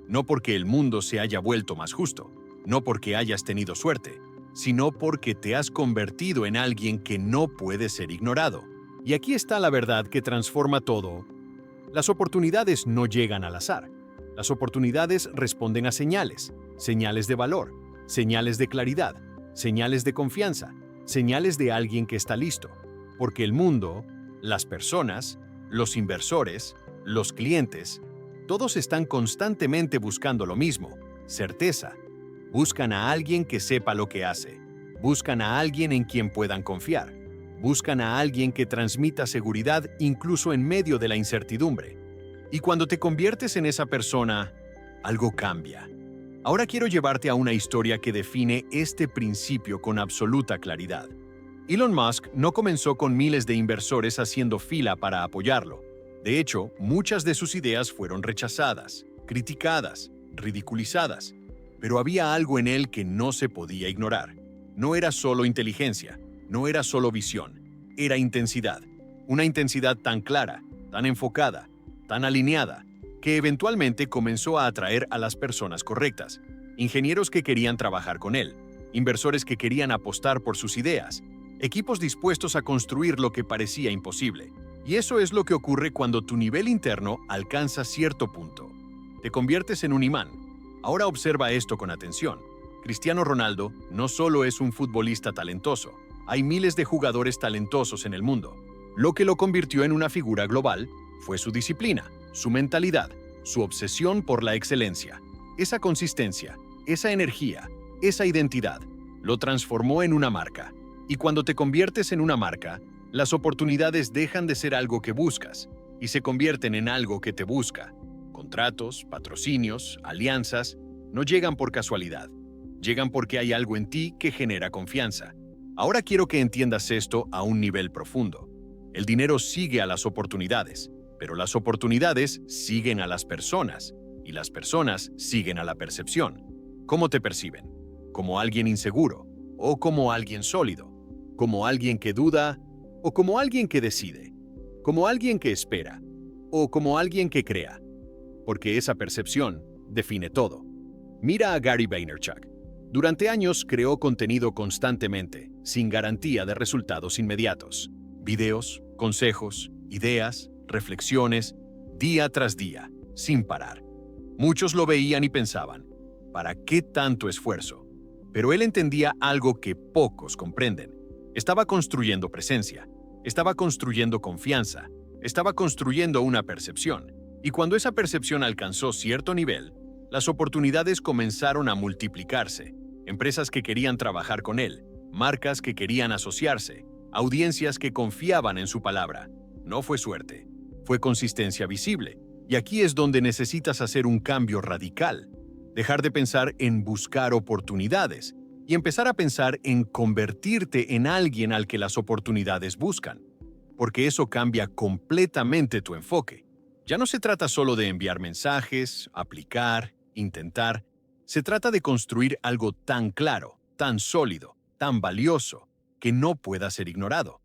No porque el mundo se haya vuelto más justo, no porque hayas tenido suerte, sino porque te has convertido en alguien que no puede ser ignorado. Y aquí está la verdad que transforma todo. Las oportunidades no llegan al azar. Las oportunidades responden a señales, señales de valor, señales de claridad, señales de confianza, señales de alguien que está listo. Porque el mundo, las personas, los inversores, los clientes, todos están constantemente buscando lo mismo, certeza. Buscan a alguien que sepa lo que hace. Buscan a alguien en quien puedan confiar. Buscan a alguien que transmita seguridad incluso en medio de la incertidumbre. Y cuando te conviertes en esa persona, algo cambia. Ahora quiero llevarte a una historia que define este principio con absoluta claridad. Elon Musk no comenzó con miles de inversores haciendo fila para apoyarlo. De hecho, muchas de sus ideas fueron rechazadas, criticadas, ridiculizadas. Pero había algo en él que no se podía ignorar. No era solo inteligencia, no era solo visión, era intensidad. Una intensidad tan clara, tan enfocada, tan alineada, que eventualmente comenzó a atraer a las personas correctas. Ingenieros que querían trabajar con él, inversores que querían apostar por sus ideas, equipos dispuestos a construir lo que parecía imposible. Y eso es lo que ocurre cuando tu nivel interno alcanza cierto punto. Te conviertes en un imán. Ahora observa esto con atención. Cristiano Ronaldo no solo es un futbolista talentoso, hay miles de jugadores talentosos en el mundo. Lo que lo convirtió en una figura global fue su disciplina, su mentalidad, su obsesión por la excelencia. Esa consistencia, esa energía, esa identidad, lo transformó en una marca. Y cuando te conviertes en una marca, las oportunidades dejan de ser algo que buscas y se convierten en algo que te busca. Contratos, patrocinios, alianzas, no llegan por casualidad. Llegan porque hay algo en ti que genera confianza. Ahora quiero que entiendas esto a un nivel profundo. El dinero sigue a las oportunidades, pero las oportunidades siguen a las personas, y las personas siguen a la percepción. ¿Cómo te perciben? ¿Como alguien inseguro? ¿O como alguien sólido? ¿Como alguien que duda? ¿O como alguien que decide? ¿Como alguien que espera? ¿O como alguien que crea? Porque esa percepción define todo. Mira a Gary Vaynerchuk. Durante años creó contenido constantemente, sin garantía de resultados inmediatos. Videos, consejos, ideas, reflexiones, día tras día, sin parar. Muchos lo veían y pensaban, ¿para qué tanto esfuerzo? Pero él entendía algo que pocos comprenden. Estaba construyendo presencia, estaba construyendo confianza, estaba construyendo una percepción. Y cuando esa percepción alcanzó cierto nivel, las oportunidades comenzaron a multiplicarse. Empresas que querían trabajar con él, marcas que querían asociarse, audiencias que confiaban en su palabra. No fue suerte, fue consistencia visible. Y aquí es donde necesitas hacer un cambio radical. Dejar de pensar en buscar oportunidades y empezar a pensar en convertirte en alguien al que las oportunidades buscan. Porque eso cambia completamente tu enfoque. Ya no se trata solo de enviar mensajes, aplicar, intentar. Se trata de construir algo tan claro, tan sólido, tan valioso, que no pueda ser ignorado.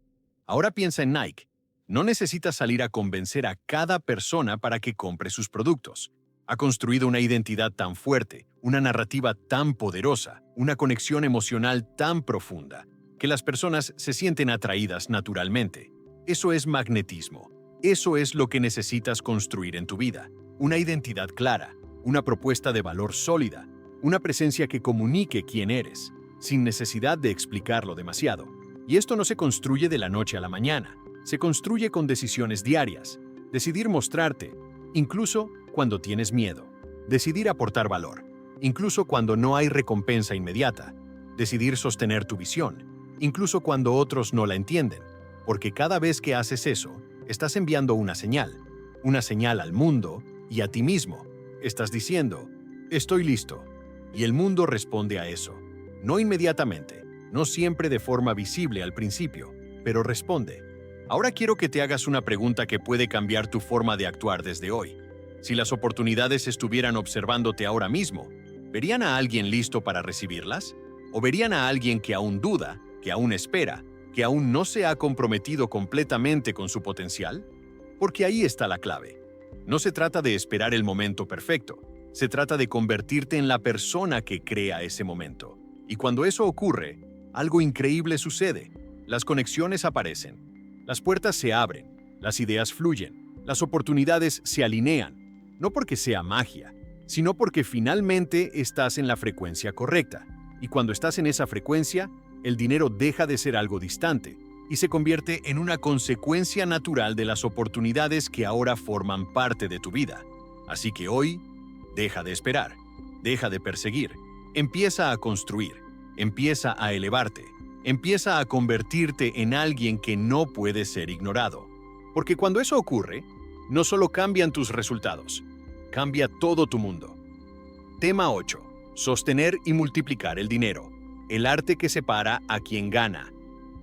Ahora piensa en Nike. No necesita salir a convencer a cada persona para que compre sus productos. Ha construido una identidad tan fuerte, una narrativa tan poderosa, una conexión emocional tan profunda, que las personas se sienten atraídas naturalmente. Eso es magnetismo. Eso es lo que necesitas construir en tu vida. Una identidad clara, una propuesta de valor sólida, una presencia que comunique quién eres, sin necesidad de explicarlo demasiado. Y esto no se construye de la noche a la mañana. Se construye con decisiones diarias. Decidir mostrarte, incluso cuando tienes miedo. Decidir aportar valor, incluso cuando no hay recompensa inmediata. Decidir sostener tu visión, incluso cuando otros no la entienden. Porque cada vez que haces eso, estás enviando una señal al mundo y a ti mismo. Estás diciendo, Estoy listo. Y el mundo responde a eso. No inmediatamente, no siempre de forma visible al principio, pero responde. Ahora quiero que te hagas una pregunta que puede cambiar tu forma de actuar desde hoy. Si las oportunidades estuvieran observándote ahora mismo, ¿verían a alguien listo para recibirlas? ¿O verían a alguien que aún duda, que aún espera, que aún no se ha comprometido completamente con su potencial? Porque ahí está la clave. No se trata de esperar el momento perfecto, se trata de convertirte en la persona que crea ese momento. Y cuando eso ocurre, algo increíble sucede. Las conexiones aparecen, las puertas se abren, las ideas fluyen, las oportunidades se alinean, no porque sea magia, sino porque finalmente estás en la frecuencia correcta. Y cuando estás en esa frecuencia, el dinero deja de ser algo distante y se convierte en una consecuencia natural de las oportunidades que ahora forman parte de tu vida. Así que hoy, deja de esperar, deja de perseguir, empieza a construir, empieza a elevarte, empieza a convertirte en alguien que no puede ser ignorado. Porque cuando eso ocurre, no solo cambian tus resultados, cambia todo tu mundo. Tema 8. Sostener y multiplicar el dinero. El arte que separa a quien gana,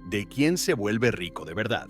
de quien se vuelve rico de verdad.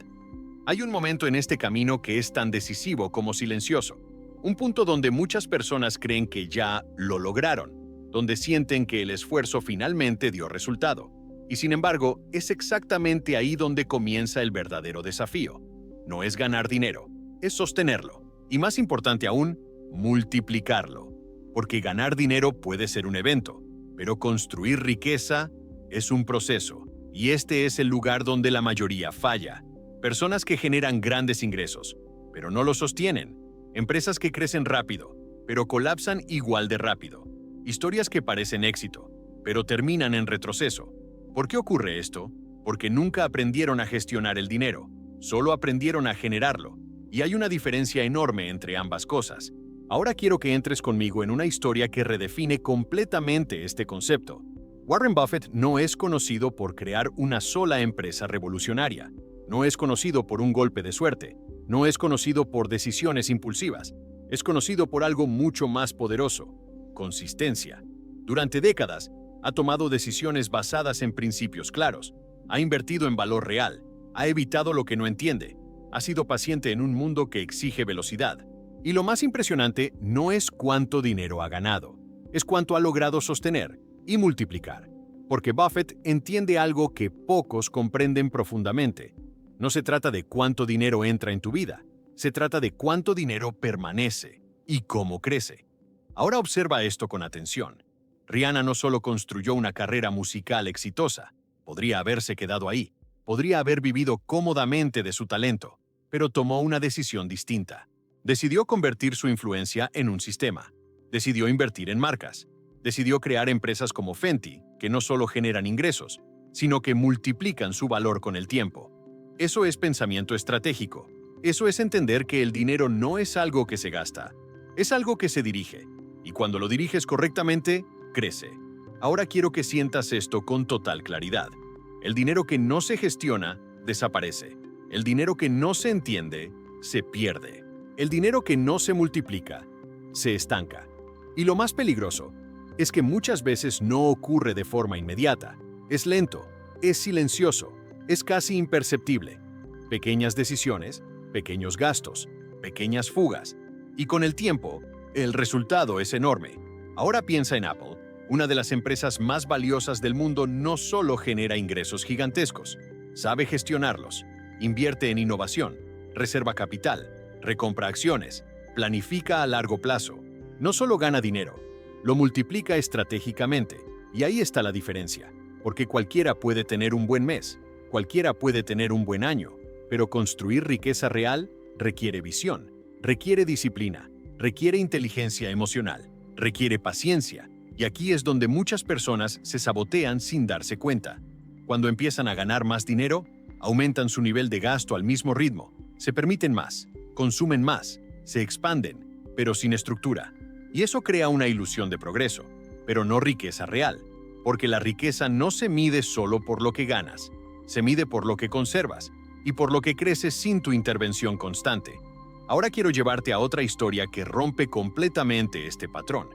Hay un momento en este camino que es tan decisivo como silencioso. Un punto donde muchas personas creen que ya lo lograron, donde sienten que el esfuerzo finalmente dio resultado. Y sin embargo, es exactamente ahí donde comienza el verdadero desafío. No es ganar dinero, es sostenerlo. Y más importante aún, multiplicarlo. Porque ganar dinero puede ser un evento, pero construir riqueza es un proceso. Y este es el lugar donde la mayoría falla. Personas que generan grandes ingresos, pero no los sostienen. Empresas que crecen rápido, pero colapsan igual de rápido. Historias que parecen éxito, pero terminan en retroceso. ¿Por qué ocurre esto? Porque nunca aprendieron a gestionar el dinero, solo aprendieron a generarlo. Y hay una diferencia enorme entre ambas cosas. Ahora quiero que entres conmigo en una historia que redefine completamente este concepto. Warren Buffett no es conocido por crear una sola empresa revolucionaria. No es conocido por un golpe de suerte. No es conocido por decisiones impulsivas. Es conocido por algo mucho más poderoso: consistencia. Durante décadas, ha tomado decisiones basadas en principios claros. Ha invertido en valor real. Ha evitado lo que no entiende. Ha sido paciente en un mundo que exige velocidad. Y lo más impresionante no es cuánto dinero ha ganado, es cuánto ha logrado sostener y multiplicar. Porque Buffett entiende algo que pocos comprenden profundamente. No se trata de cuánto dinero entra en tu vida, se trata de cuánto dinero permanece y cómo crece. Ahora observa esto con atención. Rihanna no solo construyó una carrera musical exitosa, podría haberse quedado ahí, podría haber vivido cómodamente de su talento, pero tomó una decisión distinta. Decidió convertir su influencia en un sistema. Decidió invertir en marcas. Decidió crear empresas como Fenty, que no solo generan ingresos, sino que multiplican su valor con el tiempo. Eso es pensamiento estratégico. Eso es entender que el dinero no es algo que se gasta, es algo que se dirige. Y cuando lo diriges correctamente, crece. Ahora quiero que sientas esto con total claridad. El dinero que no se gestiona, desaparece. El dinero que no se entiende, se pierde. El dinero que no se multiplica, se estanca. Y lo más peligroso es que muchas veces no ocurre de forma inmediata. Es lento, es silencioso, es casi imperceptible. Pequeñas decisiones, pequeños gastos, pequeñas fugas. Y con el tiempo, el resultado es enorme. Ahora piensa en Apple. Una de las empresas más valiosas del mundo no solo genera ingresos gigantescos, sabe gestionarlos, invierte en innovación, reserva capital, recompra acciones, planifica a largo plazo. No solo gana dinero, lo multiplica estratégicamente. Y ahí está la diferencia, porque cualquiera puede tener un buen mes, cualquiera puede tener un buen año, pero construir riqueza real requiere visión, requiere disciplina, requiere inteligencia emocional, requiere paciencia. Y aquí es donde muchas personas se sabotean sin darse cuenta. Cuando empiezan a ganar más dinero, aumentan su nivel de gasto al mismo ritmo, se permiten más, consumen más, se expanden, pero sin estructura. Y eso crea una ilusión de progreso, pero no riqueza real, porque la riqueza no se mide solo por lo que ganas, se mide por lo que conservas y por lo que creces sin tu intervención constante. Ahora quiero llevarte a otra historia que rompe completamente este patrón.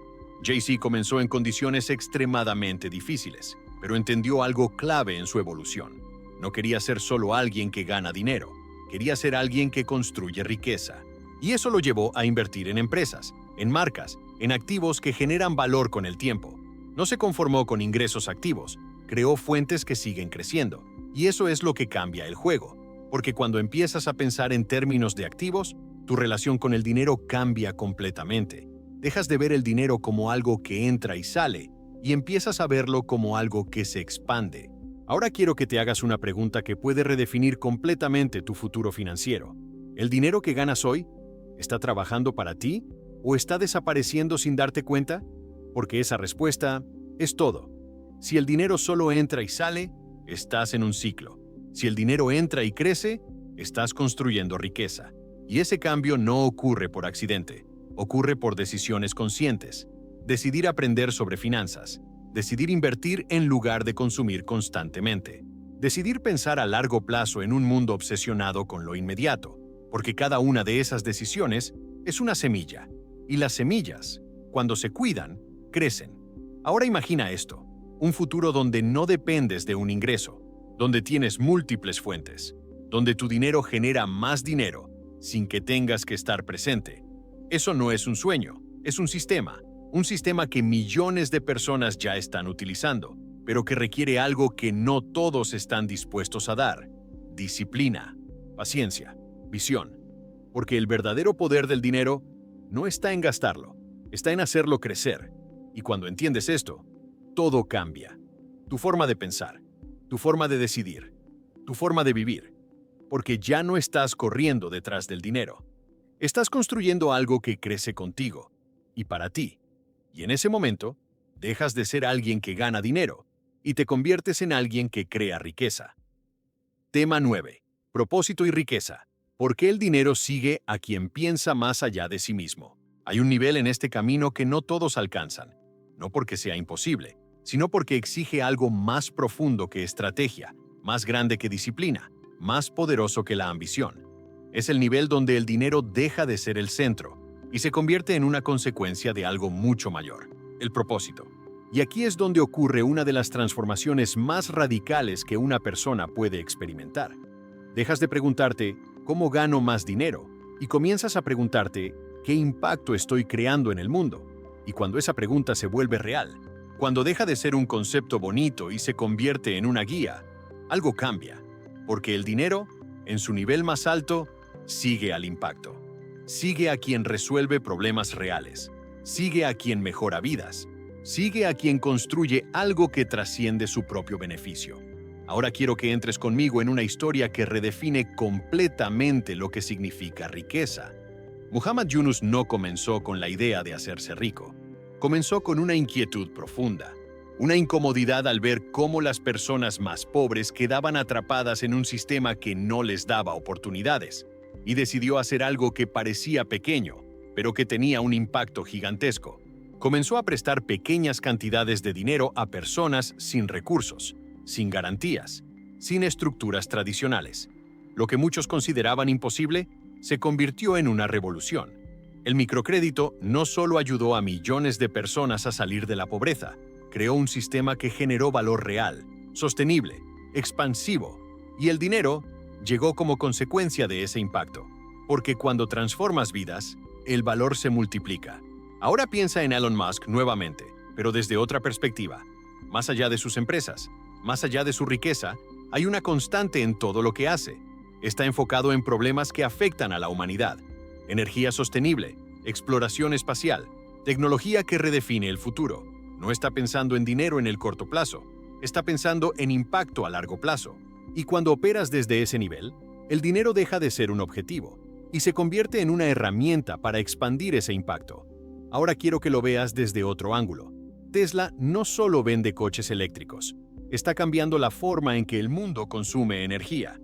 Jay-Z comenzó en condiciones extremadamente difíciles, pero entendió algo clave en su evolución. No quería ser solo alguien que gana dinero, quería ser alguien que construye riqueza. Y eso lo llevó a invertir en empresas, en marcas, en activos que generan valor con el tiempo. No se conformó con ingresos activos, creó fuentes que siguen creciendo. Y eso es lo que cambia el juego, porque cuando empiezas a pensar en términos de activos, tu relación con el dinero cambia completamente. Dejas de ver el dinero como algo que entra y sale, y empiezas a verlo como algo que se expande. Ahora quiero que te hagas una pregunta que puede redefinir completamente tu futuro financiero. ¿El dinero que ganas hoy está trabajando para ti o está desapareciendo sin darte cuenta? Porque esa respuesta es todo. Si el dinero solo entra y sale, estás en un ciclo. Si el dinero entra y crece, estás construyendo riqueza. Y ese cambio no ocurre por accidente, ocurre por decisiones conscientes. Decidir aprender sobre finanzas, decidir invertir en lugar de consumir constantemente, decidir pensar a largo plazo en un mundo obsesionado con lo inmediato, porque cada una de esas decisiones es una semilla, y las semillas, cuando se cuidan, crecen. Ahora imagina esto, un futuro donde no dependes de un ingreso, donde tienes múltiples fuentes, donde tu dinero genera más dinero sin que tengas que estar presente. Eso no es un sueño, es un sistema que millones de personas ya están utilizando, pero que requiere algo que no todos están dispuestos a dar: disciplina, paciencia, visión. Porque el verdadero poder del dinero no está en gastarlo, está en hacerlo crecer. Y cuando entiendes esto, todo cambia. Tu forma de pensar, tu forma de decidir, tu forma de vivir. Porque ya no estás corriendo detrás del dinero. Estás construyendo algo que crece contigo y para ti. Y en ese momento, dejas de ser alguien que gana dinero y te conviertes en alguien que crea riqueza. Tema 9. Propósito y riqueza. ¿Por qué el dinero sigue a quien piensa más allá de sí mismo? Hay un nivel en este camino que no todos alcanzan, no porque sea imposible, sino porque exige algo más profundo que estrategia, más grande que disciplina, más poderoso que la ambición. Es el nivel donde el dinero deja de ser el centro y se convierte en una consecuencia de algo mucho mayor, el propósito. Y aquí es donde ocurre una de las transformaciones más radicales que una persona puede experimentar. Dejas de preguntarte, ¿cómo gano más dinero? Y comienzas a preguntarte, ¿qué impacto estoy creando en el mundo? Y cuando esa pregunta se vuelve real, cuando deja de ser un concepto bonito y se convierte en una guía, algo cambia. Porque el dinero, en su nivel más alto, sigue al impacto. Sigue a quien resuelve problemas reales. Sigue a quien mejora vidas. Sigue a quien construye algo que trasciende su propio beneficio. Ahora quiero que entres conmigo en una historia que redefine completamente lo que significa riqueza. Muhammad Yunus no comenzó con la idea de hacerse rico. Comenzó con una inquietud profunda. Una incomodidad al ver cómo las personas más pobres quedaban atrapadas en un sistema que no les daba oportunidades, y decidió hacer algo que parecía pequeño, pero que tenía un impacto gigantesco. Comenzó a prestar pequeñas cantidades de dinero a personas sin recursos, sin garantías, sin estructuras tradicionales. Lo que muchos consideraban imposible se convirtió en una revolución. El microcrédito no solo ayudó a millones de personas a salir de la pobreza, creó un sistema que generó valor real, sostenible, expansivo, y el dinero llegó como consecuencia de ese impacto. Porque cuando transformas vidas, el valor se multiplica. Ahora piensa en Elon Musk nuevamente, pero desde otra perspectiva. Más allá de sus empresas, más allá de su riqueza, hay una constante en todo lo que hace. Está enfocado en problemas que afectan a la humanidad. Energía sostenible, exploración espacial, tecnología que redefine el futuro. No está pensando en dinero en el corto plazo, está pensando en impacto a largo plazo. Y cuando operas desde ese nivel, el dinero deja de ser un objetivo y se convierte en una herramienta para expandir ese impacto. Ahora quiero que lo veas desde otro ángulo. Tesla no solo vende coches eléctricos, está cambiando la forma en que el mundo consume energía.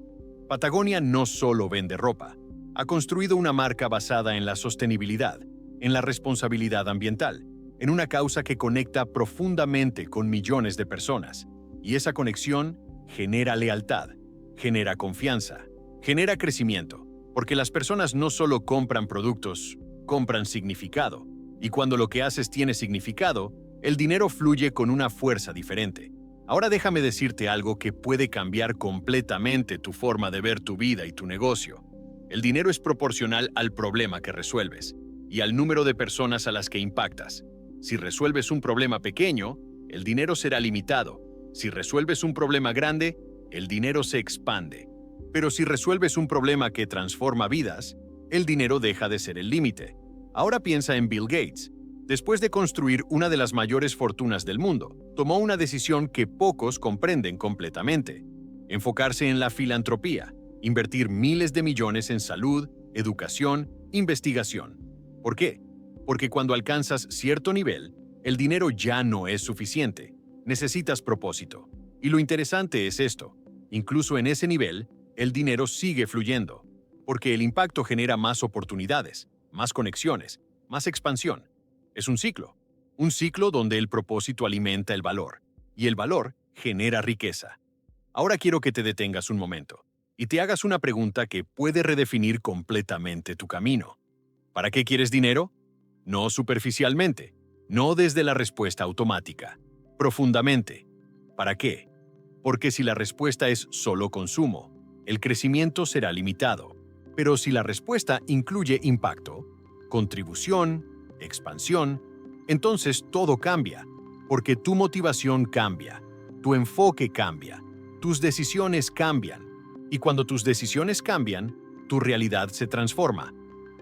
Patagonia no solo vende ropa, ha construido una marca basada en la sostenibilidad, en la responsabilidad ambiental, en una causa que conecta profundamente con millones de personas. Y esa conexión genera lealtad, genera confianza, genera crecimiento, porque las personas no solo compran productos, compran significado. Y cuando lo que haces tiene significado, el dinero fluye con una fuerza diferente. Ahora déjame decirte algo que puede cambiar completamente tu forma de ver tu vida y tu negocio. El dinero es proporcional al problema que resuelves y al número de personas a las que impactas. Si resuelves un problema pequeño, el dinero será limitado. Si resuelves un problema grande, el dinero se expande. Pero si resuelves un problema que transforma vidas, el dinero deja de ser el límite. Ahora piensa en Bill Gates. Después de construir una de las mayores fortunas del mundo, tomó una decisión que pocos comprenden completamente: enfocarse en la filantropía, invertir miles de millones en salud, educación, investigación. ¿Por qué? Porque cuando alcanzas cierto nivel, el dinero ya no es suficiente. Necesitas propósito. Y lo interesante es esto: incluso en ese nivel, el dinero sigue fluyendo, porque el impacto genera más oportunidades, más conexiones, más expansión. Es un ciclo donde el propósito alimenta el valor, y el valor genera riqueza. Ahora quiero que te detengas un momento y te hagas una pregunta que puede redefinir completamente tu camino. ¿Para qué quieres dinero? No superficialmente, no desde la respuesta automática, profundamente. ¿Para qué? Porque si la respuesta es solo consumo, el crecimiento será limitado. Pero si la respuesta incluye impacto, contribución, expansión, entonces todo cambia, porque tu motivación cambia, tu enfoque cambia, tus decisiones cambian, y cuando tus decisiones cambian, tu realidad se transforma.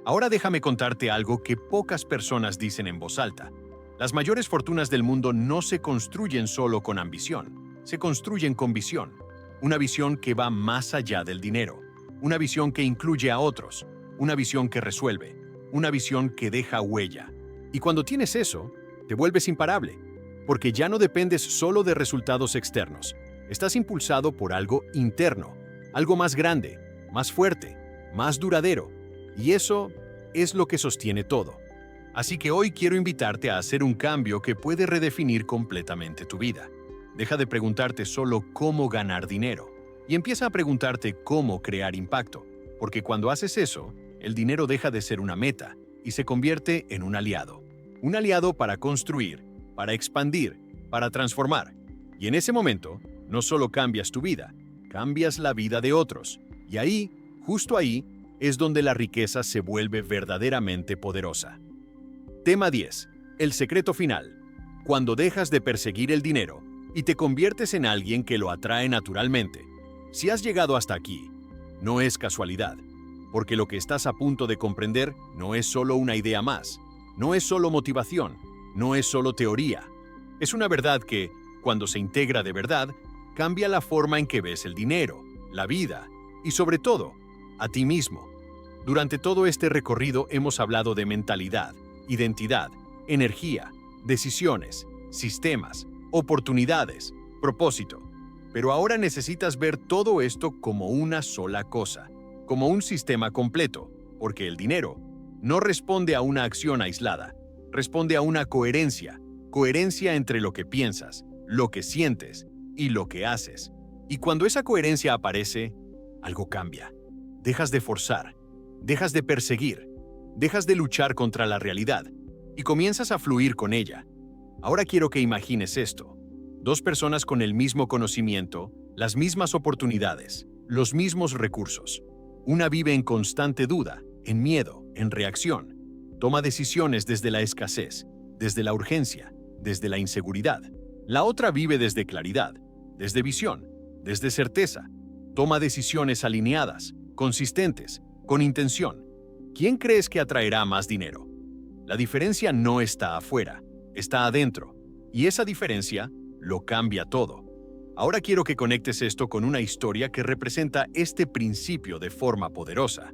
Ahora déjame contarte algo que pocas personas dicen en voz alta. Las mayores fortunas del mundo no se construyen solo con ambición, se construyen con visión. Una visión que va más allá del dinero, una visión que incluye a otros, una visión que resuelve, una visión que deja huella. Y cuando tienes eso, te vuelves imparable, porque ya no dependes solo de resultados externos. Estás impulsado por algo interno, algo más grande, más fuerte, más duradero. Y eso es lo que sostiene todo. Así que hoy quiero invitarte a hacer un cambio que puede redefinir completamente tu vida. Deja de preguntarte solo cómo ganar dinero y empieza a preguntarte cómo crear impacto, porque cuando haces eso, el dinero deja de ser una meta y se convierte en un aliado para construir, para expandir, para transformar. Y en ese momento, no solo cambias tu vida, cambias la vida de otros. Y ahí, justo ahí, es donde la riqueza se vuelve verdaderamente poderosa. Tema 10. El secreto final. Cuando dejas de perseguir el dinero y te conviertes en alguien que lo atrae naturalmente. Si has llegado hasta aquí, no es casualidad, porque lo que estás a punto de comprender no es solo una idea más, no es solo motivación, no es solo teoría. Es una verdad que, cuando se integra de verdad, cambia la forma en que ves el dinero, la vida y, sobre todo, a ti mismo. Durante todo este recorrido hemos hablado de mentalidad, identidad, energía, decisiones, sistemas, oportunidades, propósito. Pero ahora necesitas ver todo esto como una sola cosa, como un sistema completo, porque el dinero no responde a una acción aislada, responde a una coherencia entre lo que piensas, lo que sientes y lo que haces. Y cuando esa coherencia aparece, algo cambia. Dejas de forzar, dejas de perseguir, dejas de luchar contra la realidad y comienzas a fluir con ella. Ahora quiero que imagines esto: dos personas con el mismo conocimiento, las mismas oportunidades, los mismos recursos. Una vive en constante duda, en miedo, en reacción. Toma decisiones desde la escasez, desde la urgencia, desde la inseguridad. La otra vive desde claridad, desde visión, desde certeza. Toma decisiones alineadas, consistentes, con intención. ¿Quién crees que atraerá más dinero? La diferencia no está afuera, está adentro. Y esa diferencia lo cambia todo. Ahora quiero que conectes esto con una historia que representa este principio de forma poderosa.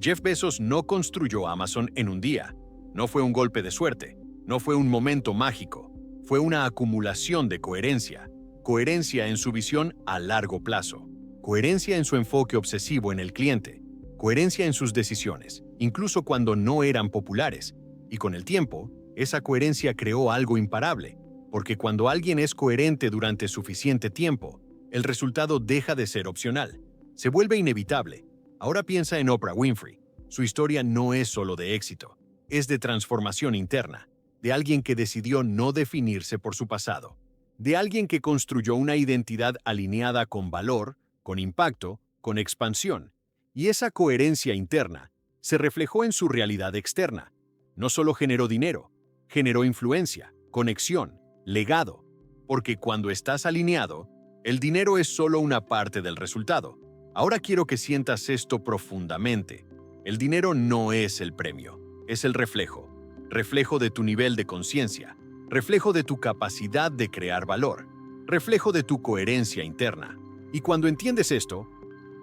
Jeff Bezos no construyó Amazon en un día. No fue un golpe de suerte. No fue un momento mágico. Fue una acumulación de coherencia. Coherencia en su visión a largo plazo. Coherencia en su enfoque obsesivo en el cliente. Coherencia en sus decisiones, incluso cuando no eran populares. Y con el tiempo, esa coherencia creó algo imparable. Porque cuando alguien es coherente durante suficiente tiempo, el resultado deja de ser opcional. Se vuelve inevitable. Ahora piensa en Oprah Winfrey. Su historia no es solo de éxito. es de transformación interna, de alguien que decidió no definirse por su pasado, de alguien que construyó una identidad alineada con valor, con impacto, con expansión. Y esa coherencia interna se reflejó en su realidad externa. No solo generó dinero, generó influencia, conexión, legado, porque cuando estás alineado, el dinero es solo una parte del resultado. Ahora quiero que sientas esto profundamente. El dinero no es el premio, es el reflejo. Reflejo de tu nivel de conciencia, reflejo de tu capacidad de crear valor, reflejo de tu coherencia interna. Y cuando entiendes esto,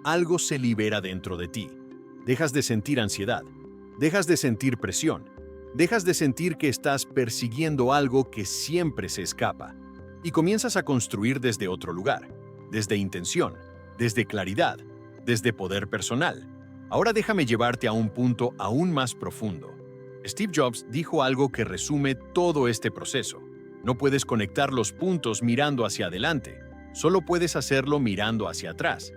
algo se libera dentro de ti. Dejas de sentir ansiedad, dejas de sentir presión, dejas de sentir que estás persiguiendo algo que siempre se escapa y comienzas a construir desde otro lugar, desde intención, desde claridad, desde poder personal. Ahora déjame llevarte a un punto aún más profundo. Steve Jobs dijo algo que resume todo este proceso. No puedes conectar los puntos mirando hacia adelante, solo puedes hacerlo mirando hacia atrás.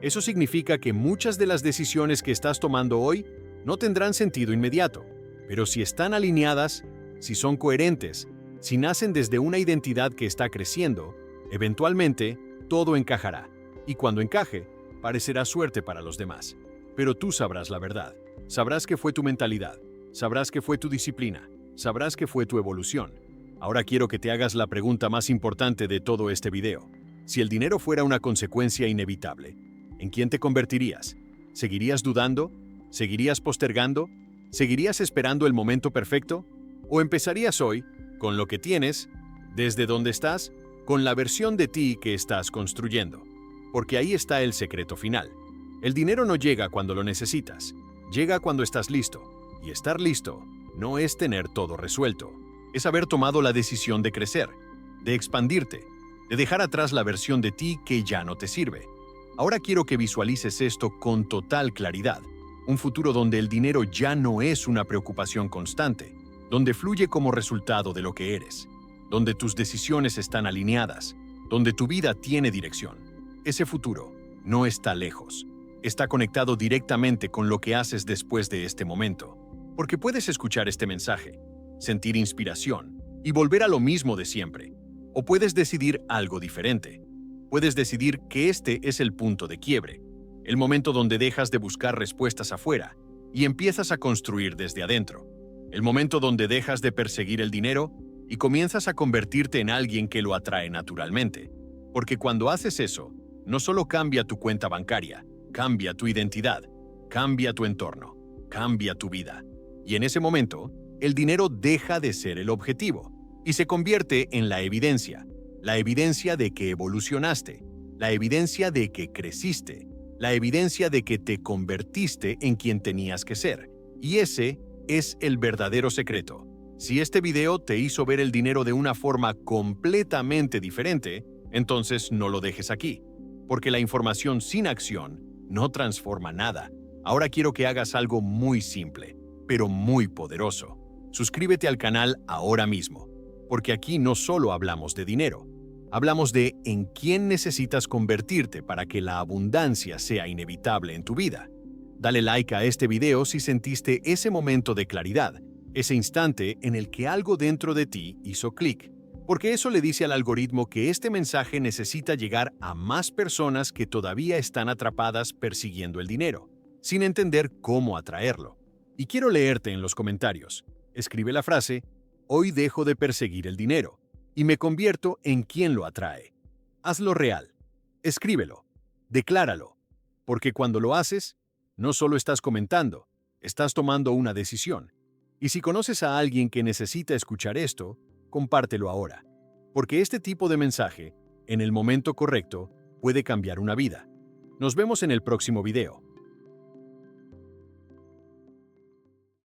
Eso significa que muchas de las decisiones que estás tomando hoy no tendrán sentido inmediato, pero si están alineadas, si son coherentes, si nacen desde una identidad que está creciendo, eventualmente todo encajará. Y cuando encaje, parecerá suerte para los demás. Pero tú sabrás la verdad. Sabrás que fue tu mentalidad. Sabrás que fue tu disciplina. Sabrás que fue tu evolución. Ahora quiero que te hagas la pregunta más importante de todo este video. Si el dinero fuera una consecuencia inevitable, ¿en quién te convertirías? ¿Seguirías dudando? ¿Seguirías postergando? ¿Seguirías esperando el momento perfecto? ¿O empezarías hoy, con lo que tienes, desde donde estás, con la versión de ti que estás construyendo? Porque ahí está el secreto final. El dinero no llega cuando lo necesitas, llega cuando estás listo. Y estar listo no es tener todo resuelto, es haber tomado la decisión de crecer, de expandirte, de dejar atrás la versión de ti que ya no te sirve. Ahora quiero que visualices esto con total claridad. Un futuro donde el dinero ya no es una preocupación constante, donde fluye como resultado de lo que eres, donde tus decisiones están alineadas, donde tu vida tiene dirección. Ese futuro no está lejos, está conectado directamente con lo que haces después de este momento. Porque puedes escuchar este mensaje, sentir inspiración y volver a lo mismo de siempre. O puedes decidir algo diferente. Puedes decidir que este es el punto de quiebre, el momento donde dejas de buscar respuestas afuera y empiezas a construir desde adentro. El momento donde dejas de perseguir el dinero y comienzas a convertirte en alguien que lo atrae naturalmente. Porque cuando haces eso, no solo cambia tu cuenta bancaria, cambia tu identidad, cambia tu entorno, cambia tu vida. Y en ese momento, el dinero deja de ser el objetivo y se convierte en la evidencia de que evolucionaste, la evidencia de que creciste, la evidencia de que te convertiste en quien tenías que ser. Y ese es el verdadero secreto. Si este video te hizo ver el dinero de una forma completamente diferente, entonces no lo dejes aquí, porque la información sin acción no transforma nada. Ahora quiero que hagas algo muy simple, pero muy poderoso. Suscríbete al canal ahora mismo, porque aquí no solo hablamos de dinero, hablamos de en quién necesitas convertirte para que la abundancia sea inevitable en tu vida. Dale like a este video si sentiste ese momento de claridad, ese instante en el que algo dentro de ti hizo clic, porque eso le dice al algoritmo que este mensaje necesita llegar a más personas que todavía están atrapadas persiguiendo el dinero, sin entender cómo atraerlo. Y quiero leerte en los comentarios. Escribe la frase, hoy dejo de perseguir el dinero y me convierto en quien lo atrae. Hazlo real. Escríbelo. Decláralo. Porque cuando lo haces, no solo estás comentando, estás tomando una decisión. Y si conoces a alguien que necesita escuchar esto, compártelo ahora. Porque este tipo de mensaje, en el momento correcto, puede cambiar una vida. Nos vemos en el próximo video.